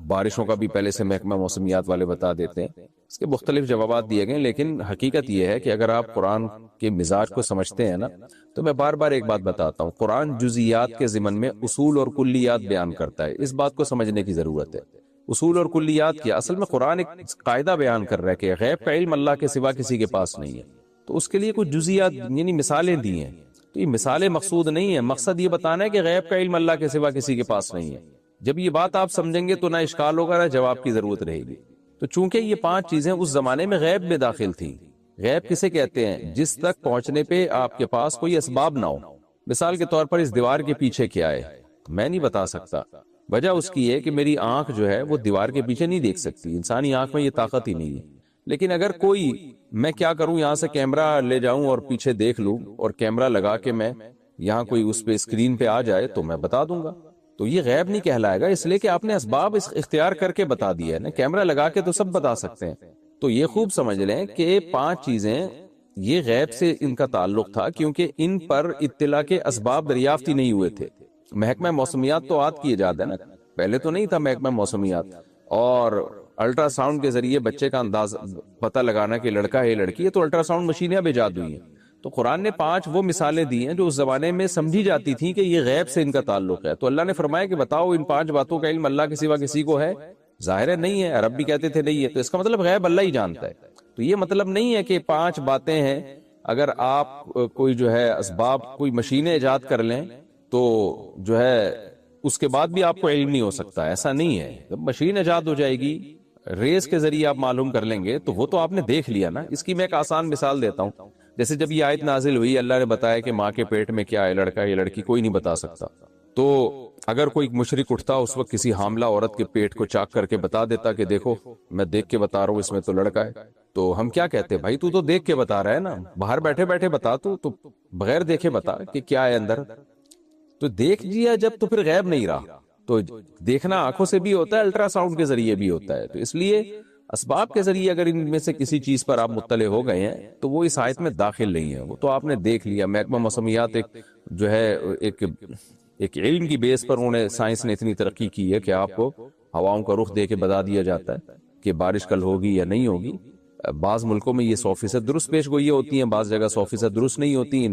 بارشوں کا بھی پہلے سے محکمہ موسمیات والے بتا دیتے ہیں۔ اس کے مختلف جوابات دیے گئے، لیکن حقیقت یہ ہے کہ اگر آپ قرآن کے مزاج کو سمجھتے ہیں نا، تو میں بار بار ایک بات بتاتا ہوں، قرآن جزئیات کے ضمن میں اصول اور کلیات بیان کرتا ہے، اس بات کو سمجھنے کی ضرورت ہے۔ اصول اور کلیات کیا؟ اصل میں قرآن ایک قاعدہ بیان کر رہا ہے کہ غیب کا علم اللہ کے سوا کسی کے پاس نہیں ہے، تو اس کے لیے کچھ جزئیات یعنی مثالیں دی ہیں، تو یہ مثالیں مقصود نہیں ہے، مقصد یہ بتانا ہے کہ غیب کا علم اللہ کے سوا کسی کے پاس نہیں ہے۔ جب یہ بات آپ سمجھیں گے تو نہ اشکال ہوگا نہ جواب کی ضرورت رہے گی۔ تو چونکہ یہ 5 چیزیں اس زمانے میں غیب میں داخل تھیں، غیب کسے کہتے ہیں؟ جس تک پہنچنے پہ آپ کے پاس کوئی اسباب نہ ہو۔ مثال کے طور پر اس دیوار کے پیچھے کیا ہے میں نہیں بتا سکتا، وجہ اس کی ہے کہ میری آنکھ جو ہے وہ دیوار کے پیچھے نہیں دیکھ سکتی، انسانی آنکھ میں یہ طاقت ہی نہیں ہے۔ لیکن اگر کوئی میں کیا کروں، یہاں سے کیمرہ لے جاؤں اور پیچھے دیکھ لوں اور کیمرہ لگا کے میں یہاں کوئی اس پہ اسکرین پہ آ جائے تو میں بتا دوں گا، تو یہ غیب نہیں کہلائے گا، اس لیے کہ آپ نے اسباب اختیار کر کے بتا دیا ہے نا۔ کیمرہ لگا کے تو سب بتا سکتے ہیں، تو یہ خوب سمجھ لیں کہ 5 چیزیں یہ غیب سے ان کا تعلق تھا، کیونکہ ان پر اطلاع کے اسباب دریافت ہی نہیں ہوئے تھے۔ محکمہ موسمیات تو عاد کیے جاتا ہے نا، پہلے تو نہیں تھا محکمہ موسمیات، اور الٹرا ساؤنڈ کے ذریعے بچے کا انداز پتہ لگانا کہ لڑکا ہے لڑکی ہے، تو الٹرا ساؤنڈ مشینیں اب ایجاد ہوئی ہیں۔ تو قرآن نے 5 وہ مثالیں دی ہیں جو اس زمانے میں سمجھی جاتی تھیں کہ یہ غیب سے ان کا تعلق ہے، تو اللہ نے فرمایا کہ بتاؤ ان 5 باتوں کا علم اللہ کے سوا کسی کو ہے؟ ظاہر ہے نہیں ہے، عرب بھی کہتے تھے نہیں ہے، تو اس کا مطلب غیب اللہ ہی جانتا ہے۔ تو یہ مطلب نہیں ہے کہ 5 باتیں ہیں، اگر آپ کوئی جو ہے اسباب کوئی مشینیں ایجاد کر لیں تو جو ہے اس کے بعد بھی آپ کو علم نہیں ہو سکتا، ایسا نہیں ہے۔ جب مشین ایجاد ہو جائے گی، ریس کے ذریعے آپ معلوم کر لیں گے تو وہ تو آپ نے دیکھ لیا نا۔ اس کی میں ایک آسان مثال دیتا ہوں، جیسے جب یہ آیت نازل ہوئی، اللہ نے بتایا کہ ماں کے پیٹ میں کیا ہے، لڑکا یا لڑکی، کوئی نہیں بتا سکتا، تو اگر کوئی مشرک اٹھتا اس وقت کسی حاملہ عورت کے پیٹ کو چاک کر کے بتا دیتا کہ دیکھو میں دیکھ کے بتا رہا ہوں اس میں تو لڑکا ہے، تو ہم کیا کہتے بھائی تو دیکھ کے بتا رہا ہے نا، باہر بیٹھے بیٹھے بتا، تو بغیر دیکھے بتا کہ کیا ہے اندر، تو دیکھ لیا جب تو پھر غیب نہیں رہا۔ تو دیکھنا آنکھوں سے بھی ہوتا ہے، الٹرا ساؤنڈ کے ذریعے بھی ہوتا ہے، تو اس لیے اسباب کے ذریعے اگر ان میں سے کسی چیز پر آپ مطلع ہو گئے ہیں تو وہ اس آیت میں داخل نہیں ہے، وہ تو آپ نے دیکھ لیا۔ محکمہ موسمیات ایک جو ہے ایک علم کی بیس پر انہوں نے، سائنس نے اتنی ترقی کی ہے کہ آپ کو ہواؤں کا رخ دے کے بتا دیا جاتا ہے کہ بارش کل ہوگی یا نہیں ہوگی۔ بعض ملکوں میں یہ 100% درست پیش گوئیاں ہوتی ہیں، بعض جگہ 100% درست نہیں ہوتی،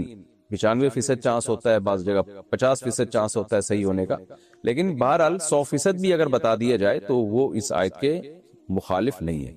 95% چانس ہوتا ہے، بعض جگہ 50% چانس ہوتا ہے صحیح ہونے کا، لیکن بہرحال 100% بھی اگر بتا دیا جائے تو وہ اس آیت کے مخالف نہیں ہے۔